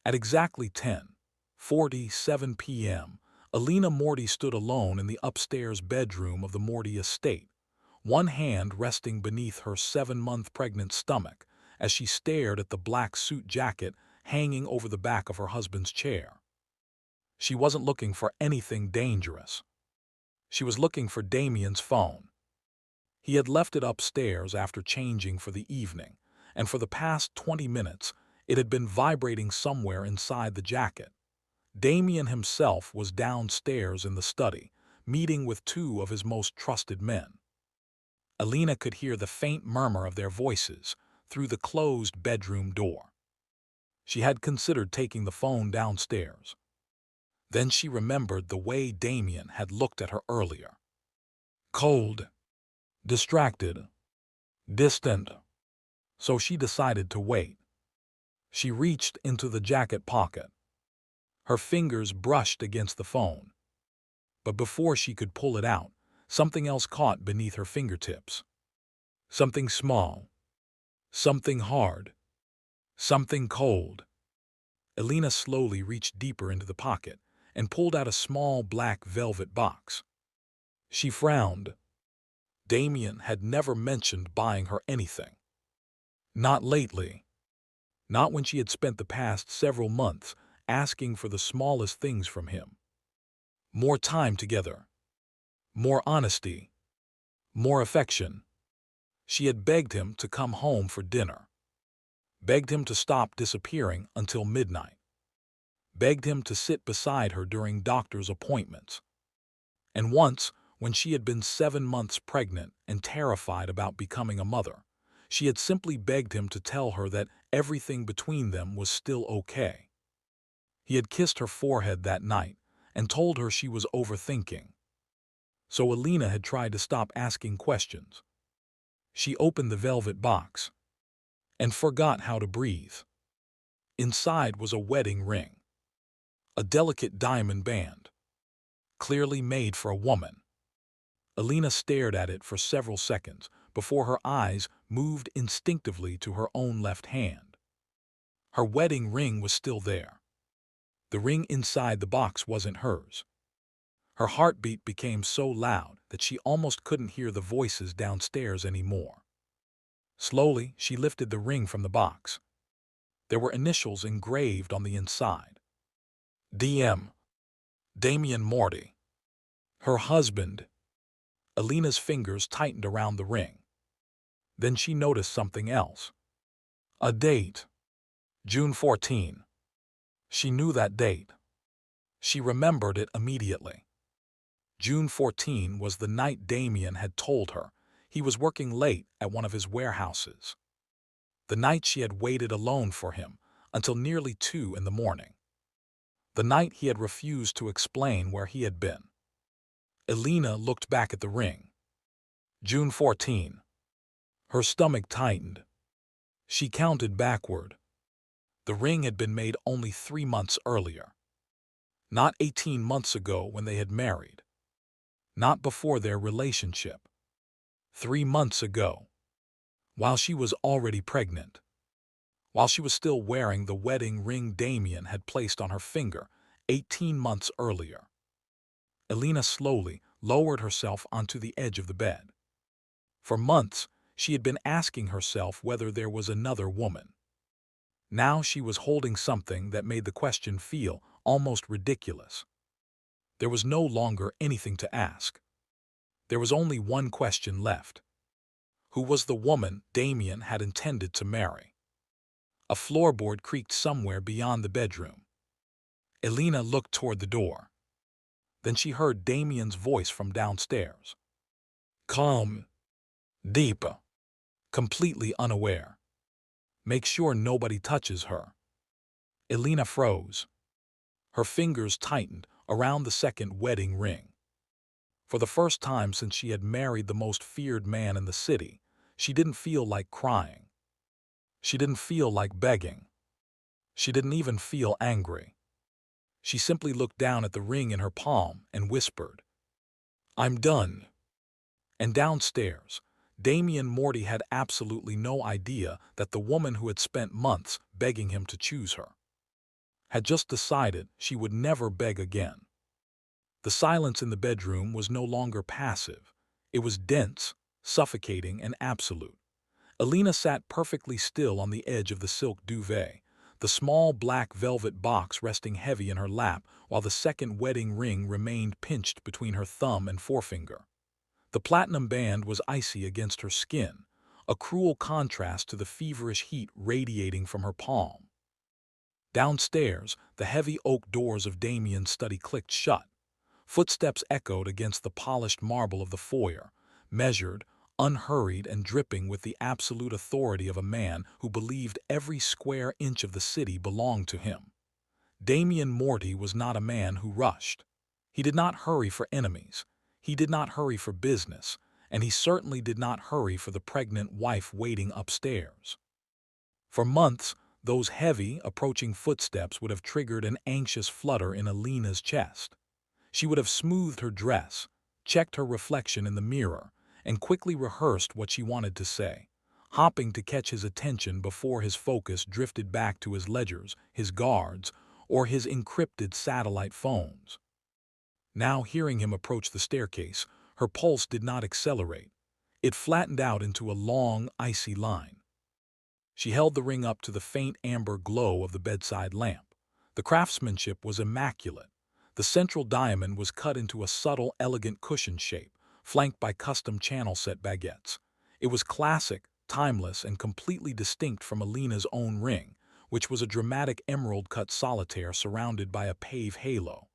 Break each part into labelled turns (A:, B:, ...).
A: At exactly 10:47 p.m., Elena Moretti stood alone in the upstairs bedroom of the Moretti estate, one hand resting beneath her 7-month pregnant stomach as she stared at the black suit jacket hanging over the back of her husband's chair. She wasn't looking for anything dangerous. She was looking for Damien's phone. He had left it upstairs after changing for the evening, and for the past 20 minutes it had been vibrating somewhere inside the jacket. Damien himself was downstairs in the study, meeting with two of his most trusted men. Elena could hear the faint murmur of their voices through the closed bedroom door. She had considered taking the phone downstairs. Then she remembered the way Damien had looked at her earlier. Cold, distracted, distant. So she decided to wait. She reached into the jacket pocket. Her fingers brushed against the phone. But before she could pull it out, something else caught beneath her fingertips. Something small. Something hard. Something cold. Elena slowly reached deeper into the pocket and pulled out a small black velvet box. She frowned. Damien had never mentioned buying her anything. Not lately. Not when she had spent the past several months asking for the smallest things from him. More time together. More honesty. More affection. She had begged him to come home for dinner. Begged him to stop disappearing until midnight. Begged him to sit beside her during doctor's appointments. And once, when she had been 7 months pregnant and terrified about becoming a mother, she had simply begged him to tell her that everything between them was still okay. He had kissed her forehead that night and told her she was overthinking. So Elena had tried to stop asking questions. She opened the velvet box and forgot how to breathe. Inside was a wedding ring, a delicate diamond band, clearly made for a woman. Elena stared at it for several seconds before her eyes moved instinctively to her own left hand. Her wedding ring was still there. The ring inside the box wasn't hers. Her heartbeat became so loud that she almost couldn't hear the voices downstairs anymore. Slowly, she lifted the ring from the box. There were initials engraved on the inside. DM. Damien Moretti. Her husband. Elena's fingers tightened around the ring. Then she noticed something else. A date. June 14. She knew that date. She remembered it immediately. June 14 was the night Damien had told her he was working late at one of his warehouses. The night she had waited alone for him until nearly 2 in the morning. The night he had refused to explain where he had been. Elena looked back at the ring. June 14. Her stomach tightened. She counted backward. The ring had been made only 3 months earlier. Not 18 months ago when they had married. Not before their relationship. 3 months ago. While she was already pregnant. While she was still wearing the wedding ring Damien had placed on her finger 18 months earlier. Elena slowly lowered herself onto the edge of the bed. For months, she had been asking herself whether there was another woman. Now she was holding something that made the question feel almost ridiculous. There was no longer anything to ask. There was only one question left. Who was the woman Damien had intended to marry? A floorboard creaked somewhere beyond the bedroom. Elena looked toward the door. Then she heard Damien's voice from downstairs. Calm. Deep. Completely unaware. Make sure nobody touches her. Elena froze. Her fingers tightened around the second wedding ring. For the first time since she had married the most feared man in the city, she didn't feel like crying. She didn't feel like begging. She didn't even feel angry. She simply looked down at the ring in her palm and whispered, "I'm done." And downstairs, Damien Moretti had absolutely no idea that the woman who had spent months begging him to choose her had just decided she would never beg again. The silence in the bedroom was no longer passive. It was dense, suffocating, and absolute. Elena sat perfectly still on the edge of the silk duvet, the small black velvet box resting heavy in her lap while the second wedding ring remained pinched between her thumb and forefinger. The platinum band was icy against her skin, a cruel contrast to the feverish heat radiating from her palm. Downstairs, the heavy oak doors of Damien's study clicked shut. Footsteps echoed against the polished marble of the foyer, measured, unhurried, and dripping with the absolute authority of a man who believed every square inch of the city belonged to him. Damien Morty was not a man who rushed. He did not hurry for enemies. He did not hurry for business, and he certainly did not hurry for the pregnant wife waiting upstairs. For months, those heavy, approaching footsteps would have triggered an anxious flutter in Elena's chest. She would have smoothed her dress, checked her reflection in the mirror, and quickly rehearsed what she wanted to say, hopping to catch his attention before his focus drifted back to his ledgers, his guards, or his encrypted satellite phones. Now, hearing him approach the staircase, her pulse did not accelerate. It flattened out into a long, icy line. She held the ring up to the faint amber glow of the bedside lamp. The craftsmanship was immaculate. The central diamond was cut into a subtle, elegant cushion shape, flanked by custom channel-set baguettes. It was classic, timeless, and completely distinct from Elena's own ring, which was a dramatic emerald-cut solitaire surrounded by a pave halo.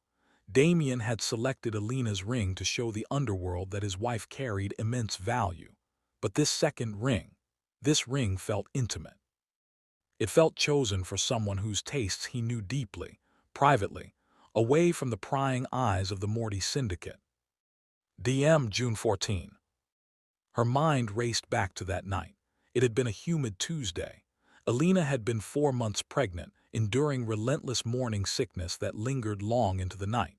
A: Damien had selected Elena's ring to show the underworld that his wife carried immense value. But this ring felt intimate. It felt chosen for someone whose tastes he knew deeply, privately, away from the prying eyes of the Morty syndicate. DM June 14. Her mind raced back to that night. It had been a humid Tuesday. Elena had been 4 months pregnant, enduring relentless morning sickness that lingered long into the night.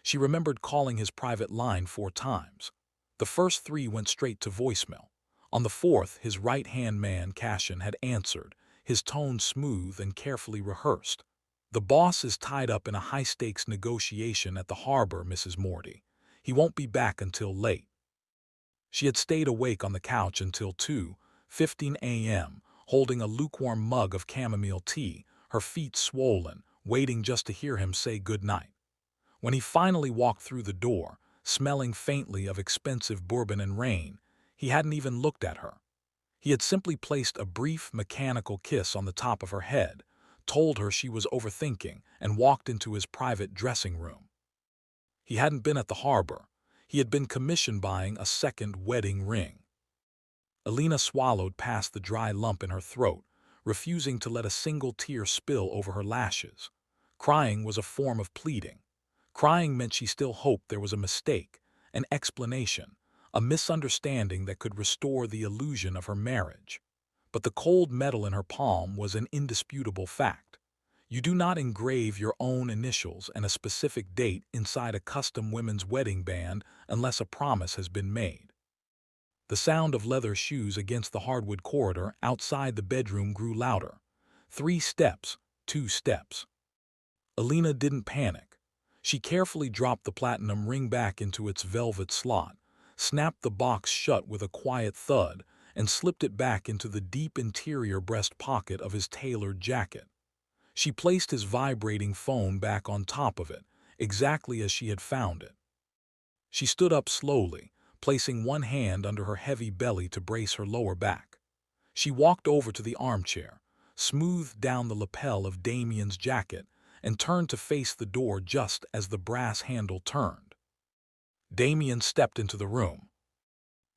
A: She remembered calling his private line 4 times. The first 3 went straight to voicemail. On the 4th, his right-hand man, Cashin, had answered, his tone smooth and carefully rehearsed. "The boss is tied up in a high-stakes negotiation at the harbor, Mrs. Morty. He won't be back until late." She had stayed awake on the couch until 2:15 a.m., holding a lukewarm mug of chamomile tea, her feet swollen, waiting just to hear him say good night. When he finally walked through the door, smelling faintly of expensive bourbon and rain, he hadn't even looked at her. He had simply placed a brief, mechanical kiss on the top of her head, told her she was overthinking, and walked into his private dressing room. He hadn't been at the harbor. He had been commission buying a second wedding ring. Elena swallowed past the dry lump in her throat, refusing to let a single tear spill over her lashes. Crying was a form of pleading. Crying meant she still hoped there was a mistake, an explanation, a misunderstanding that could restore the illusion of her marriage. But the cold metal in her palm was an indisputable fact. You do not engrave your own initials and a specific date inside a custom women's wedding band unless a promise has been made. The sound of leather shoes against the hardwood corridor outside the bedroom grew louder. 3 steps, 2 steps. Elena didn't panic. She carefully dropped the platinum ring back into its velvet slot, snapped the box shut with a quiet thud, and slipped it back into the deep interior breast pocket of his tailored jacket. She placed his vibrating phone back on top of it, exactly as she had found it. She stood up slowly, placing one hand under her heavy belly to brace her lower back. She walked over to the armchair, smoothed down the lapel of Damien's jacket, and turned to face the door just as the brass handle turned. Damien stepped into the room.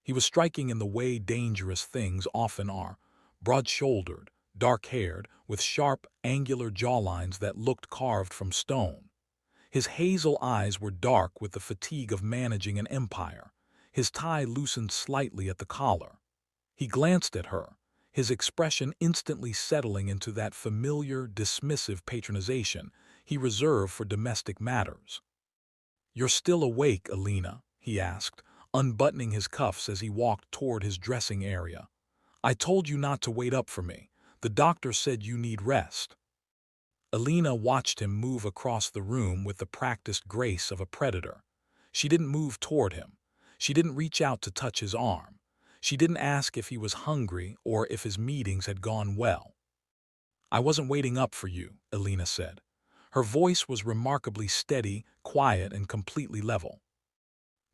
A: He was striking in the way dangerous things often are, broad-shouldered, dark-haired, with sharp, angular jawlines that looked carved from stone. His hazel eyes were dark with the fatigue of managing an empire. His tie loosened slightly at the collar. He glanced at her, his expression instantly settling into that familiar, dismissive patronization he reserved for domestic matters. "You're still awake, Elena?" he asked, unbuttoning his cuffs as he walked toward his dressing area. "I told you not to wait up for me. The doctor said you need rest." Elena watched him move across the room with the practiced grace of a predator. She didn't move toward him. She didn't reach out to touch his arm. She didn't ask if he was hungry or if his meetings had gone well. "I wasn't waiting up for you," Elena said. Her voice was remarkably steady, quiet, and completely level.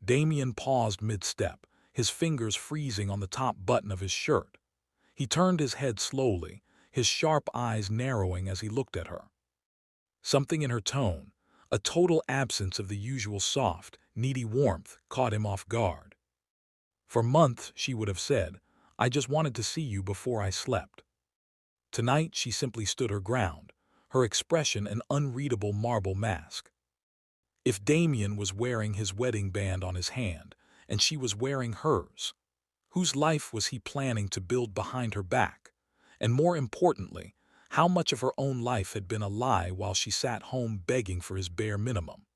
A: Damien paused mid-step, his fingers freezing on the top button of his shirt. He turned his head slowly, his sharp eyes narrowing as he looked at her. Something in her tone, a total absence of the usual soft, needy warmth, caught him off guard. For months, she would have said, "I just wanted to see you before I slept." Tonight, she simply stood her ground, her expression an unreadable marble mask. If Damien was wearing his wedding band on his hand, and she was wearing hers, whose life was he planning to build behind her back? And more importantly, how much of her own life had been a lie while she sat home begging for his bare minimum?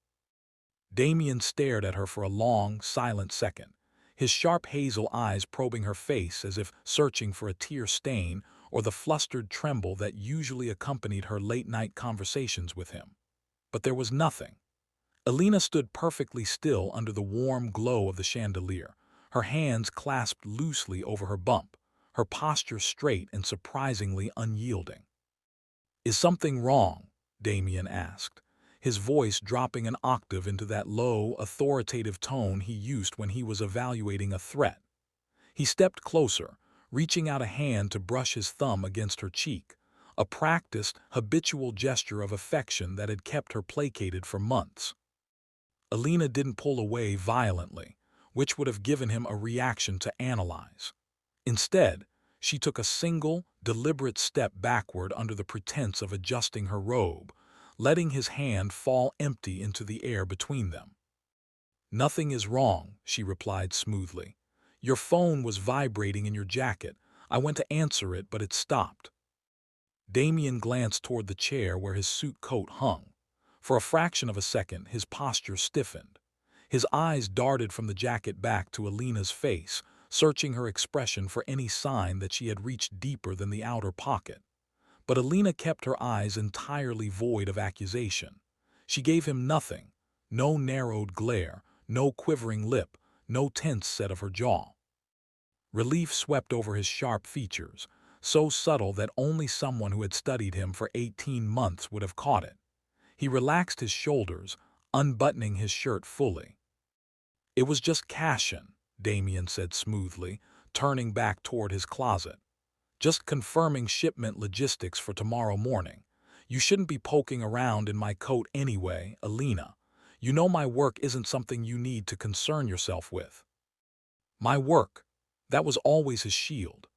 A: Damien stared at her for a long, silent second, his sharp hazel eyes probing her face as if searching for a tear stain or the flustered tremble that usually accompanied her late-night conversations with him. But there was nothing. Elena stood perfectly still under the warm glow of the chandelier, her hands clasped loosely over her bump, her posture straight and surprisingly unyielding. "Is something wrong?" Damien asked, his voice dropping an octave into that low, authoritative tone he used when he was evaluating a threat. He stepped closer, reaching out a hand to brush his thumb against her cheek, a practiced, habitual gesture of affection that had kept her placated for months. Elena didn't pull away violently, which would have given him a reaction to analyze. Instead, she took a single, deliberate step backward under the pretense of adjusting her robe, letting his hand fall empty into the air between them. "Nothing is wrong," she replied smoothly. "Your phone was vibrating in your jacket. I went to answer it, but it stopped." Damien glanced toward the chair where his suit coat hung. For a fraction of a second, his posture stiffened. His eyes darted from the jacket back to Elena's face, searching her expression for any sign that she had reached deeper than the outer pocket. But Elena kept her eyes entirely void of accusation. She gave him nothing, no narrowed glare, no quivering lip, no tense set of her jaw. Relief swept over his sharp features, so subtle that only someone who had studied him for 18 months would have caught it. He relaxed his shoulders, unbuttoning his shirt fully. "It was just cash-in," Damien said smoothly, turning back toward his closet. "Just confirming shipment logistics for tomorrow morning. You shouldn't be poking around in my coat anyway, Elena. You know my work isn't something you need to concern yourself with." My work. That was always his shield.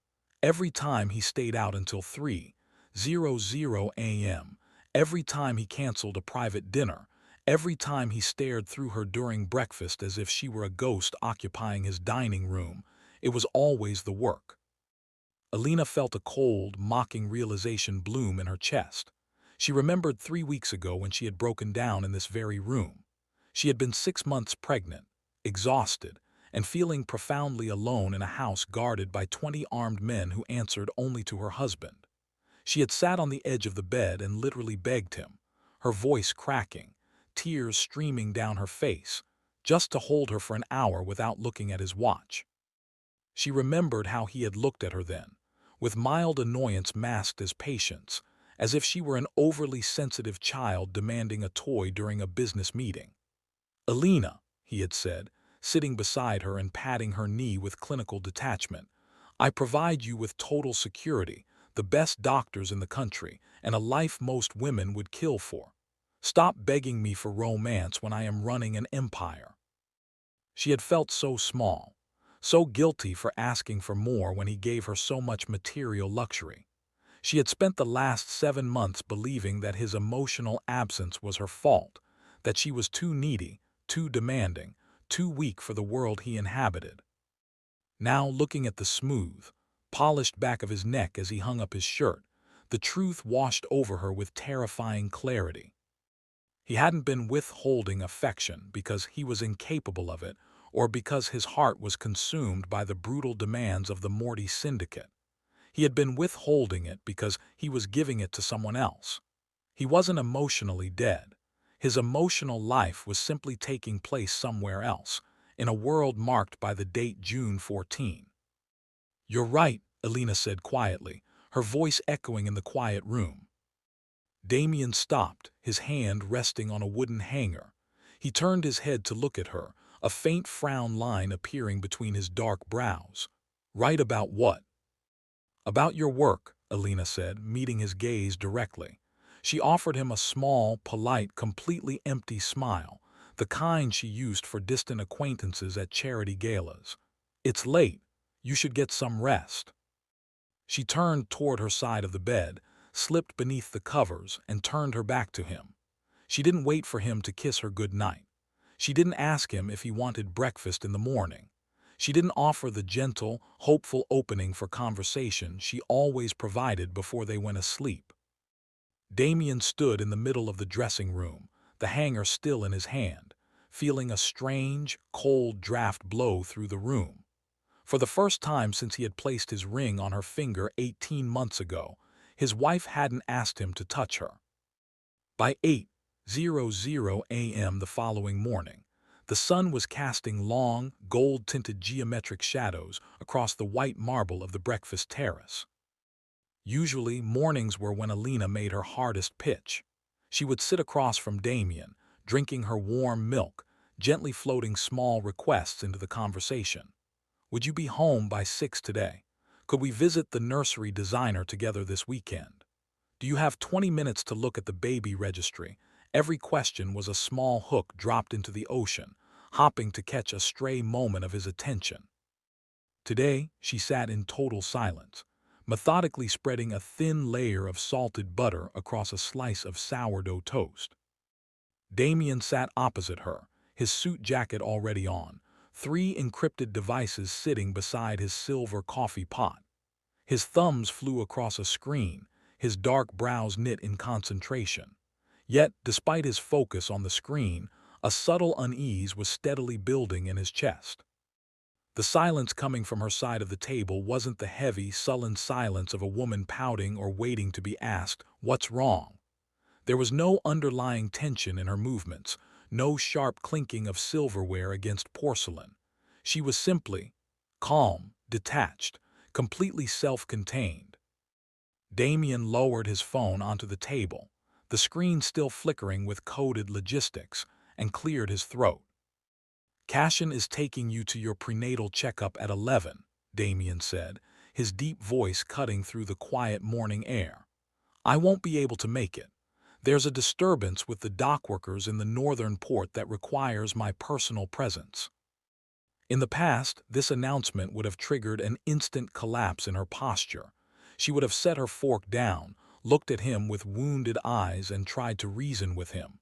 A: Every time he stayed out until 3:00 a.m., every time he canceled a private dinner, every time he stared through her during breakfast as if she were a ghost occupying his dining room, it was always the work. Elena felt a cold, mocking realization bloom in her chest. She remembered 3 weeks ago when she had broken down in this very room. She had been 6 months pregnant, exhausted, and feeling profoundly alone in a house guarded by 20 armed men who answered only to her husband. She had sat on the edge of the bed and literally begged him, her voice cracking, tears streaming down her face, just to hold her for an hour without looking at his watch. She remembered how he had looked at her then, with mild annoyance masked as patience, as if she were an overly sensitive child demanding a toy during a business meeting. "Elena," he had said, sitting beside her and patting her knee with clinical detachment, "I provide you with total security, the best doctors in the country, and a life most women would kill for. Stop begging me for romance when I am running an empire." She had felt so small, so guilty for asking for more when he gave her so much material luxury. She had spent the last 7 months believing that his emotional absence was her fault, that she was too needy, too demanding, too weak for the world he inhabited. Now, looking at the smooth, polished back of his neck as he hung up his shirt, the truth washed over her with terrifying clarity. He hadn't been withholding affection because he was incapable of it or because his heart was consumed by the brutal demands of the Morty syndicate. He had been withholding it because he was giving it to someone else. He wasn't emotionally dead. His emotional life was simply taking place somewhere else, in a world marked by the date June 14. "You're right," Elena said quietly, her voice echoing in the quiet room. Damien stopped, his hand resting on a wooden hanger. He turned his head to look at her, a faint frown line appearing between his dark brows. "Right about what?" "About your work," Elena said, meeting his gaze directly. She offered him a small, polite, completely empty smile, the kind she used for distant acquaintances at charity galas. "It's late. You should get some rest." She turned toward her side of the bed, slipped beneath the covers, and turned her back to him. She didn't wait for him to kiss her good night. She didn't ask him if he wanted breakfast in the morning. She didn't offer the gentle, hopeful opening for conversation she always provided before they went asleep. Damien stood in the middle of the dressing room, the hanger still in his hand, feeling a strange, cold draft blow through the room. For the first time since he had placed his ring on her finger 18 months ago, his wife hadn't asked him to touch her. By 8:00 a.m. the following morning, the sun was casting long, gold-tinted geometric shadows across the white marble of the breakfast terrace. Usually, mornings were when Elena made her hardest pitch. She would sit across from Damien, drinking her warm milk, gently floating small requests into the conversation. "Would you be home by 6 today? Could we visit the nursery designer together this weekend? Do you have 20 minutes to look at the baby registry?" Every question was a small hook dropped into the ocean, hopping to catch a stray moment of his attention. Today, she sat in total silence, methodically spreading a thin layer of salted butter across a slice of sourdough toast. Damien sat opposite her, his suit jacket already on, 3 encrypted devices sitting beside his silver coffee pot. His thumbs flew across a screen, his dark brows knit in concentration. Yet, despite his focus on the screen, a subtle unease was steadily building in his chest. The silence coming from her side of the table wasn't the heavy, sullen silence of a woman pouting or waiting to be asked, "What's wrong?" There was no underlying tension in her movements, no sharp clinking of silverware against porcelain. She was simply calm, detached, completely self-contained. Damien lowered his phone onto the table, the screen still flickering with coded logistics, and cleared his throat. "Cashin is taking you to your prenatal checkup at 11, Damien said, his deep voice cutting through the quiet morning air. "I won't be able to make it. There's a disturbance with the dockworkers in the northern port that requires my personal presence." In the past, this announcement would have triggered an instant collapse in her posture. She would have set her fork down, looked at him with wounded eyes, and tried to reason with him.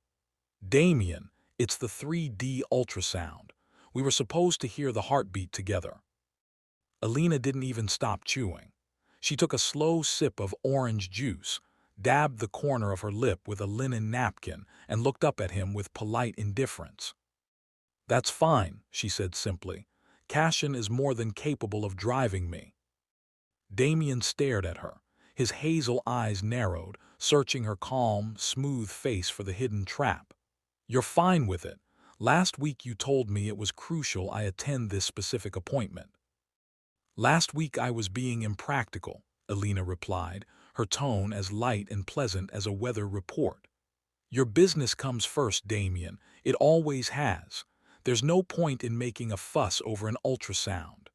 A: "Damien, it's the 3D ultrasound. We were supposed to hear the heartbeat together." Elena didn't even stop chewing. She took a slow sip of orange juice, dabbed the corner of her lip with a linen napkin, and looked up at him with polite indifference. "That's fine," she said simply. "Cashin is more than capable of driving me." Damien stared at her, his hazel eyes narrowed, searching her calm, smooth face for the hidden trap. "You're fine with it. Last week you told me it was crucial I attend this specific appointment." "Last week I was being impractical," Elena replied, her tone as light and pleasant as a weather report. "Your business comes first, Damien. It always has. There's no point in making a fuss over an ultrasound."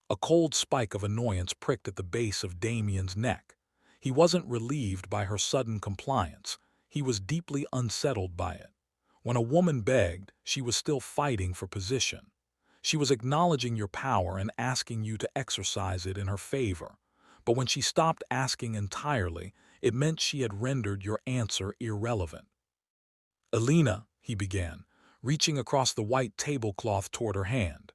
A: A cold spike of annoyance pricked at the base of Damien's neck. He wasn't relieved by her sudden compliance. He was deeply unsettled by it. When a woman begged, she was still fighting for position. She was acknowledging your power and asking you to exercise it in her favor. But when she stopped asking entirely, it meant she had rendered your answer irrelevant. "Elena," he began, reaching across the white tablecloth toward her hand.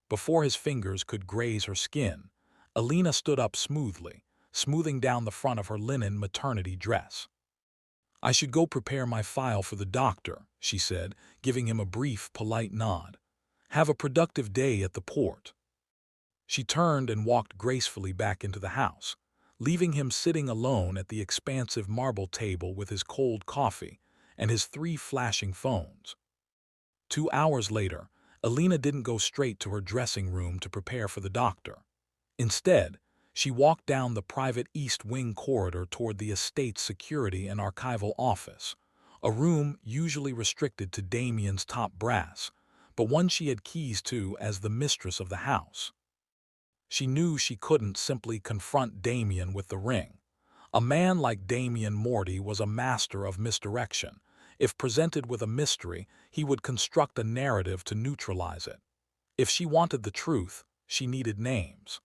A: Before his fingers could graze her skin, Elena stood up smoothly, smoothing down the front of her linen maternity dress. "I should go prepare my file for the doctor," she said, giving him a brief, polite nod. "Have a productive day at the port." She turned and walked gracefully back into the house, leaving him sitting alone at the expansive marble table with his cold coffee and his 3 flashing phones. 2 hours later, Elena didn't go straight to her dressing room to prepare for the doctor. Instead, she walked down the private East Wing corridor toward the estate's security and archival office, a room usually restricted to Damien's top brass, but one she had keys to as the mistress of the house. She knew she couldn't simply confront Damien with the ring. A man like Damien Moretti was a master of misdirection. If presented with a mystery, he would construct a narrative to neutralize it. If she wanted the truth, she needed names.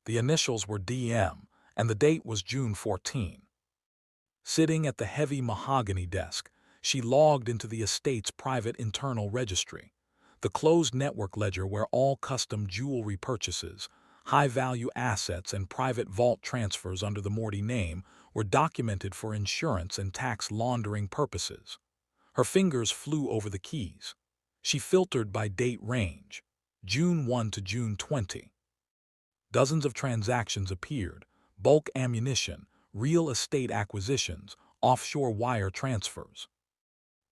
A: The initials were DM, and the date was June 14. Sitting at the heavy mahogany desk, she logged into the estate's private internal registry, the closed network ledger where all custom jewelry purchases, high-value assets, and private vault transfers under the Moretti name were documented for insurance and tax laundering purposes. Her fingers flew over the keys. She filtered by date range, June 1 to June 20. Dozens of transactions appeared: bulk ammunition, real estate acquisitions, offshore wire transfers.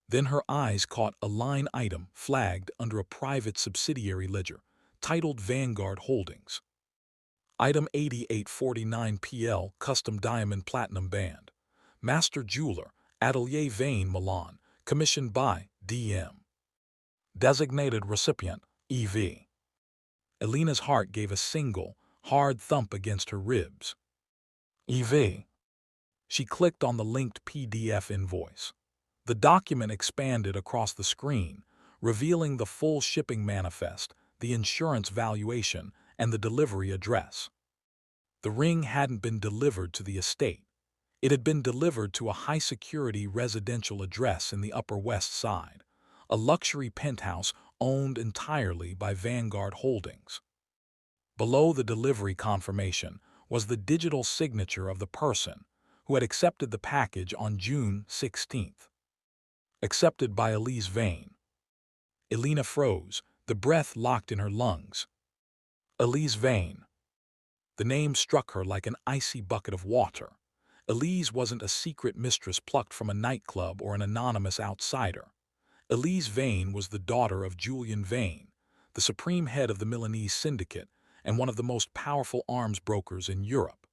A: Then her eyes caught a line item flagged under a private subsidiary ledger, titled Vanguard Holdings. Item 8849 PL Custom Diamond Platinum Band. Master Jeweler, Atelier Vane, Milan. Commissioned by DM. Designated recipient, EV. Elena's heart gave a single, hard thump against her ribs. EV. She clicked on the linked PDF invoice. The document expanded across the screen, revealing the full shipping manifest, the insurance valuation, and the delivery address. The ring hadn't been delivered to the estate. It had been delivered to a high-security residential address in the Upper West Side, a luxury penthouse owned entirely by Vanguard Holdings. Below the delivery confirmation was the digital signature of the person who had accepted the package on June 16. Accepted by Elise Vane. Elena froze, the breath locked in her lungs. Elise Vane. The name struck her like an icy bucket of water. Elise wasn't a secret mistress plucked from a nightclub or an anonymous outsider. Elise Vane was the daughter of Julian Vane, the supreme head of the Milanese syndicate and one of the most powerful arms brokers in Europe.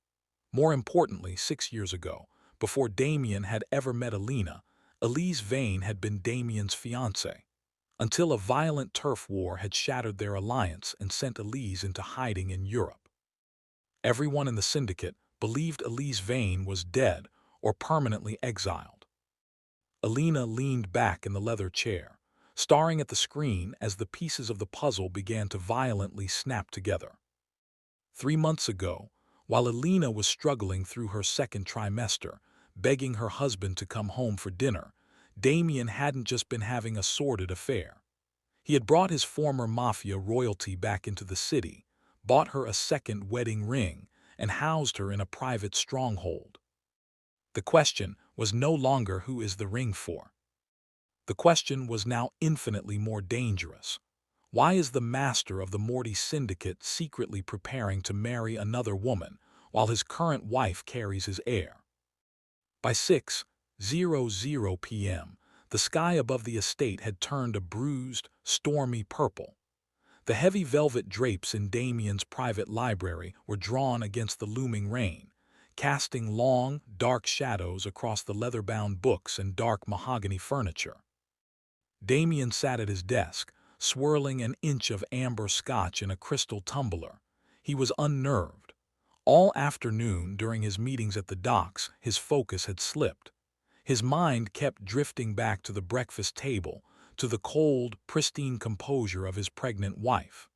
A: More importantly, 6 years ago, before Damien had ever met Elena, Elise Vane had been Damien's fiancée, until a violent turf war had shattered their alliance and sent Elise into hiding in Europe. Everyone in the syndicate believed Elise Vane was dead or permanently exiled. Elena leaned back in the leather chair, staring at the screen as the pieces of the puzzle began to violently snap together. 3 months ago, while Elena was struggling through her second trimester, begging her husband to come home for dinner, Damien hadn't just been having a sordid affair. He had brought his former Mafia royalty back into the city, bought her a second wedding ring, and housed her in a private stronghold. The question was no longer who is the ring for. The question was now infinitely more dangerous. Why is the master of the Moretti syndicate secretly preparing to marry another woman while his current wife carries his heir? By 6:00 p.m., the sky above the estate had turned a bruised, stormy purple. The heavy velvet drapes in Damien's private library were drawn against the looming rain, casting long, dark shadows across the leather-bound books and dark mahogany furniture. Damien sat at his desk, swirling an inch of amber scotch in a crystal tumbler. He was unnerved. All afternoon, during his meetings at the docks, his focus had slipped. His mind kept drifting back to the breakfast table, to the cold, pristine composure of his pregnant wife.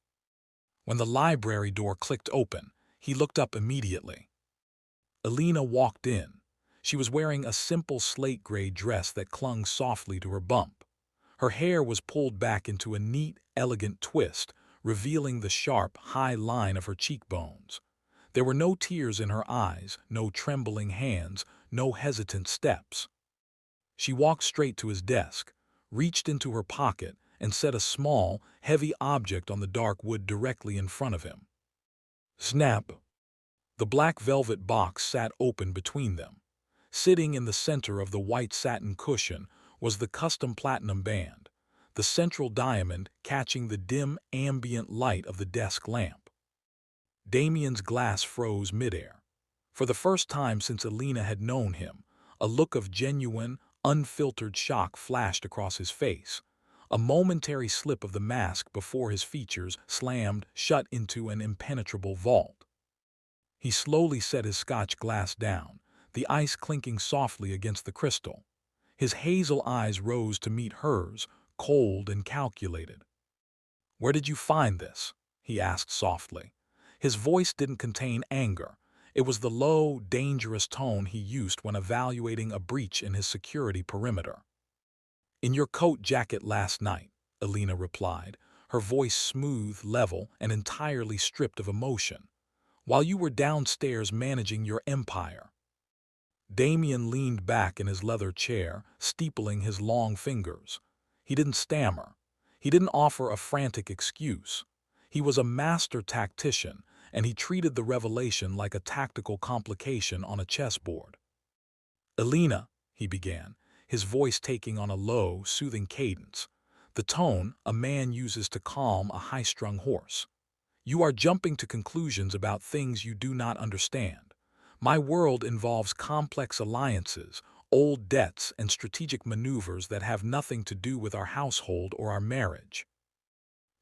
A: When the library door clicked open, he looked up immediately. Elena walked in. She was wearing a simple slate-gray dress that clung softly to her bump. Her hair was pulled back into a neat, elegant twist, revealing the sharp, high line of her cheekbones. There were no tears in her eyes, no trembling hands, no hesitant steps. She walked straight to his desk, reached into her pocket, and set a small, heavy object on the dark wood directly in front of him. Snap! The black velvet box sat open between them. Sitting in the center of the white satin cushion was the custom platinum band, the central diamond catching the dim ambient light of the desk lamp. Damien's glass froze midair. For the first time since Elena had known him, a look of genuine, unfiltered shock flashed across his face, a momentary slip of the mask before his features slammed shut into an impenetrable vault. He slowly set his scotch glass down, the ice clinking softly against the crystal. His hazel eyes rose to meet hers, cold and calculated. "Where did you find this?" he asked softly. His voice didn't contain anger. It was the low, dangerous tone he used when evaluating a breach in his security perimeter. "In your coat jacket last night," Elena replied, her voice smooth, level, and entirely stripped of emotion, "while you were downstairs managing your empire." Damien leaned back in his leather chair, steepling his long fingers. He didn't stammer. He didn't offer a frantic excuse. He was a master tactician, and he treated the revelation like a tactical complication on a chessboard. "Elena," he began, his voice taking on a low, soothing cadence, the tone a man uses to calm a high-strung horse. "You are jumping to conclusions about things you do not understand. My world involves complex alliances, old debts, and strategic maneuvers that have nothing to do with our household or our marriage."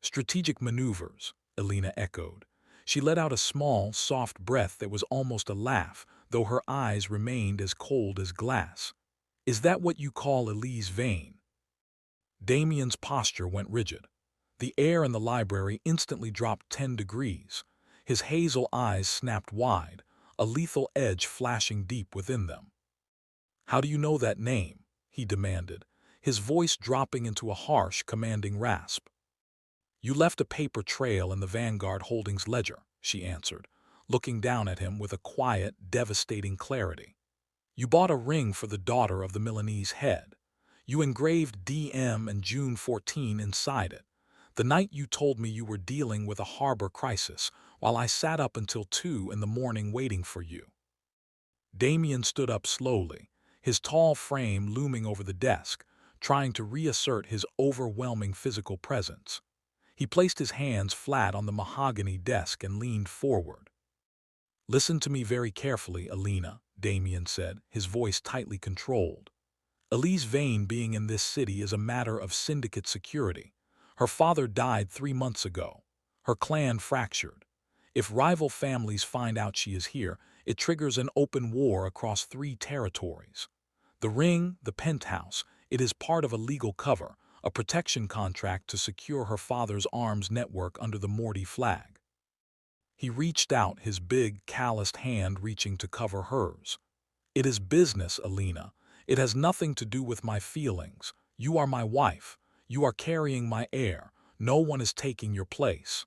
A: "Strategic maneuvers," Elena echoed. She let out a small, soft breath that was almost a laugh, though her eyes remained as cold as glass. "Is that what you call Elise Vane?" Damien's posture went rigid. The air in the library instantly dropped 10 degrees. His hazel eyes snapped wide, a lethal edge flashing deep within them. "How do you know that name?" he demanded, his voice dropping into a harsh, commanding rasp. "You left a paper trail in the Vanguard Holdings ledger," she answered, looking down at him with a quiet, devastating clarity. "You bought a ring for the daughter of the Milanese head. You engraved DM and June 14 inside it, the night you told me you were dealing with a harbor crisis, while I sat up until 2 in the morning waiting for you." Damien stood up slowly, his tall frame looming over the desk, trying to reassert his overwhelming physical presence. He placed his hands flat on the mahogany desk and leaned forward. "Listen to me very carefully, Elena," Damien said, his voice tightly controlled. "Elise Vane being in this city is a matter of syndicate security. Her father died 3 months ago. Her clan fractured. If rival families find out she is here, it triggers an open war across 3 territories. The ring, the penthouse, it is part of a legal cover, a protection contract to secure her father's arms network under the Morty flag." He reached out, his big, calloused hand reaching to cover hers. "It is business, Elena. It has nothing to do with my feelings. You are my wife. You are carrying my heir. No one is taking your place."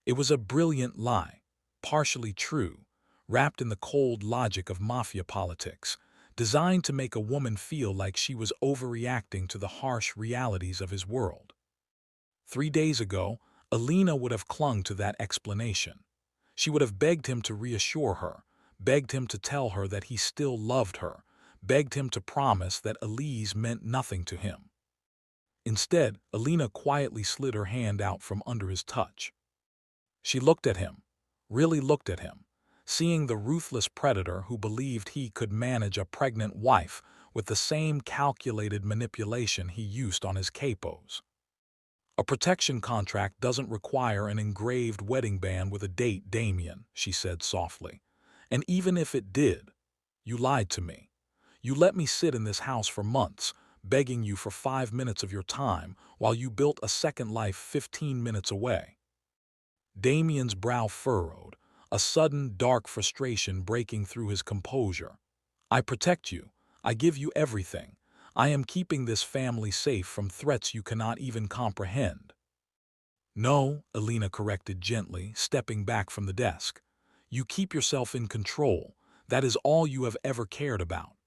A: It was a brilliant lie, partially true, wrapped in the cold logic of Mafia politics, designed to make a woman feel like she was overreacting to the harsh realities of his world. 3 days ago, Elena would have clung to that explanation. She would have begged him to reassure her, begged him to tell her that he still loved her, begged him to promise that Elise meant nothing to him. Instead, Elena quietly slid her hand out from under his touch. She looked at him, really looked at him, seeing the ruthless predator who believed he could manage a pregnant wife with the same calculated manipulation he used on his capos. "A protection contract doesn't require an engraved wedding band with a date, Damien," she said softly. "And even if it did, you lied to me. You let me sit in this house for months, begging you for 5 minutes of your time, while you built a second life 15 minutes away." Damien's brow furrowed, a sudden dark frustration breaking through his composure. "I protect you. I give you everything. I am keeping this family safe from threats you cannot even comprehend." "No," Elena corrected gently, stepping back from the desk. "You keep yourself in control. That is all you have ever cared about."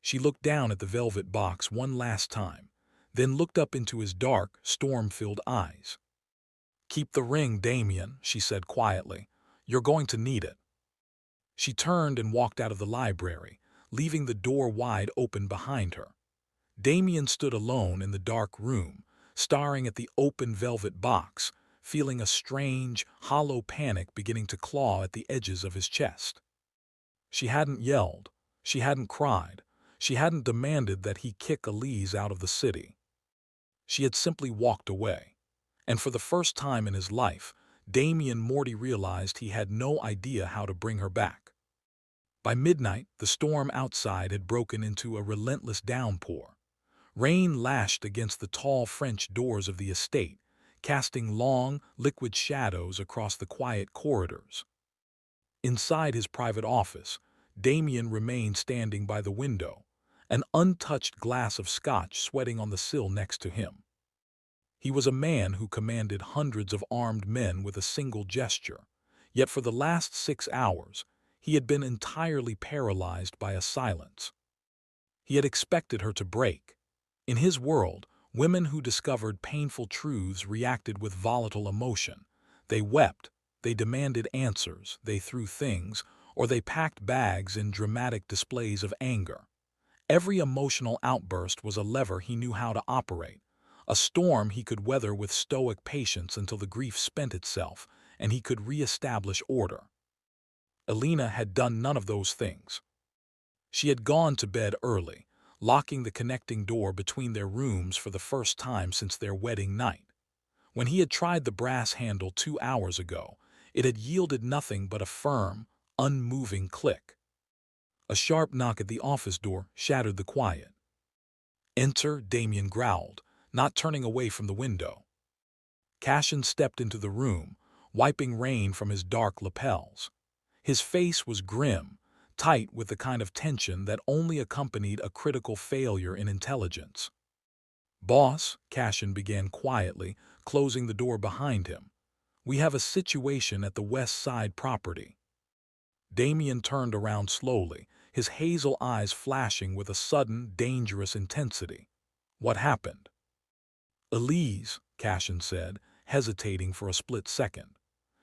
A: She looked down at the velvet box one last time, then looked up into his dark, storm-filled eyes. "Keep the ring, Damien," she said quietly. "You're going to need it." She turned and walked out of the library, leaving the door wide open behind her. Damien stood alone in the dark room, staring at the open velvet box, feeling a strange, hollow panic beginning to claw at the edges of his chest. She hadn't yelled. She hadn't cried. She hadn't demanded that he kick Elise out of the city. She had simply walked away. And for the first time in his life, Damien Morty realized he had no idea how to bring her back. By midnight, the storm outside had broken into a relentless downpour. Rain lashed against the tall French doors of the estate, casting long, liquid shadows across the quiet corridors. Inside his private office, Damien remained standing by the window, an untouched glass of scotch sweating on the sill next to him. He was a man who commanded hundreds of armed men with a single gesture, yet for the last 6 hours, he had been entirely paralyzed by a silence. He had expected her to break. In his world, women who discovered painful truths reacted with volatile emotion. They wept, they demanded answers, they threw things, or they packed bags in dramatic displays of anger. Every emotional outburst was a lever he knew how to operate, a storm he could weather with stoic patience until the grief spent itself and he could re-establish order. Elena had done none of those things. She had gone to bed early, locking the connecting door between their rooms for the first time since their wedding night. When he had tried the brass handle 2 hours ago, it had yielded nothing but a firm, unmoving click. A sharp knock at the office door shattered the quiet. "Enter," Damien growled, not turning away from the window. Cashin stepped into the room, wiping rain from his dark lapels. His face was grim, tight with the kind of tension that only accompanied a critical failure in intelligence. "Boss," Cashin began quietly, closing the door behind him, "we have a situation at the West Side property." Damien turned around slowly, his hazel eyes flashing with a sudden, dangerous intensity. "What happened?" "Elise," Cashin said, hesitating for a split second.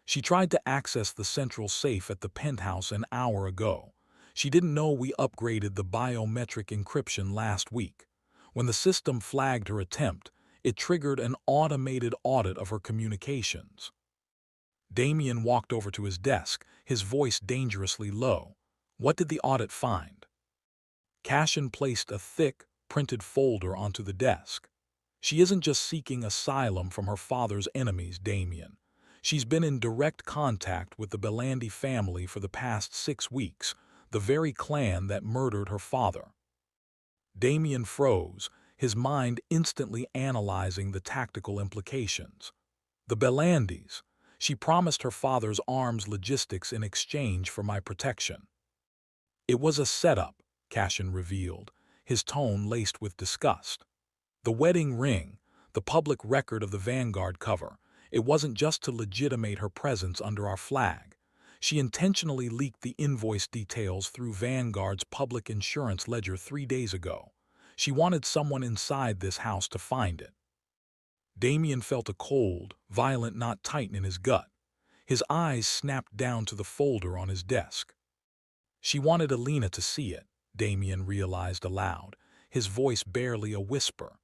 A: "She tried to access the central safe at the penthouse an hour ago. She didn't know we upgraded the biometric encryption last week. When the system flagged her attempt, it triggered an automated audit of her communications." Damien walked over to his desk, his voice dangerously low. "What did the audit find?" Cashin placed a thick, printed folder onto the desk. "She isn't just seeking asylum from her father's enemies, Damien. She's been in direct contact with the Belandi family for the past 6 weeks, the very clan that murdered her father." Damien froze, his mind instantly analyzing the tactical implications. The Belandis. She promised her father's arms logistics in exchange for my protection. "It was a setup," Cashin revealed, his tone laced with disgust. "The wedding ring, the public record of the Vanguard cover, it wasn't just to legitimate her presence under our flag. She intentionally leaked the invoice details through Vanguard's public insurance ledger 3 days ago. She wanted someone inside this house to find it." Damien felt a cold, violent knot tighten in his gut. His eyes snapped down to the folder on his desk. "She wanted Elena to see it," Damien realized aloud, his voice barely a whisper.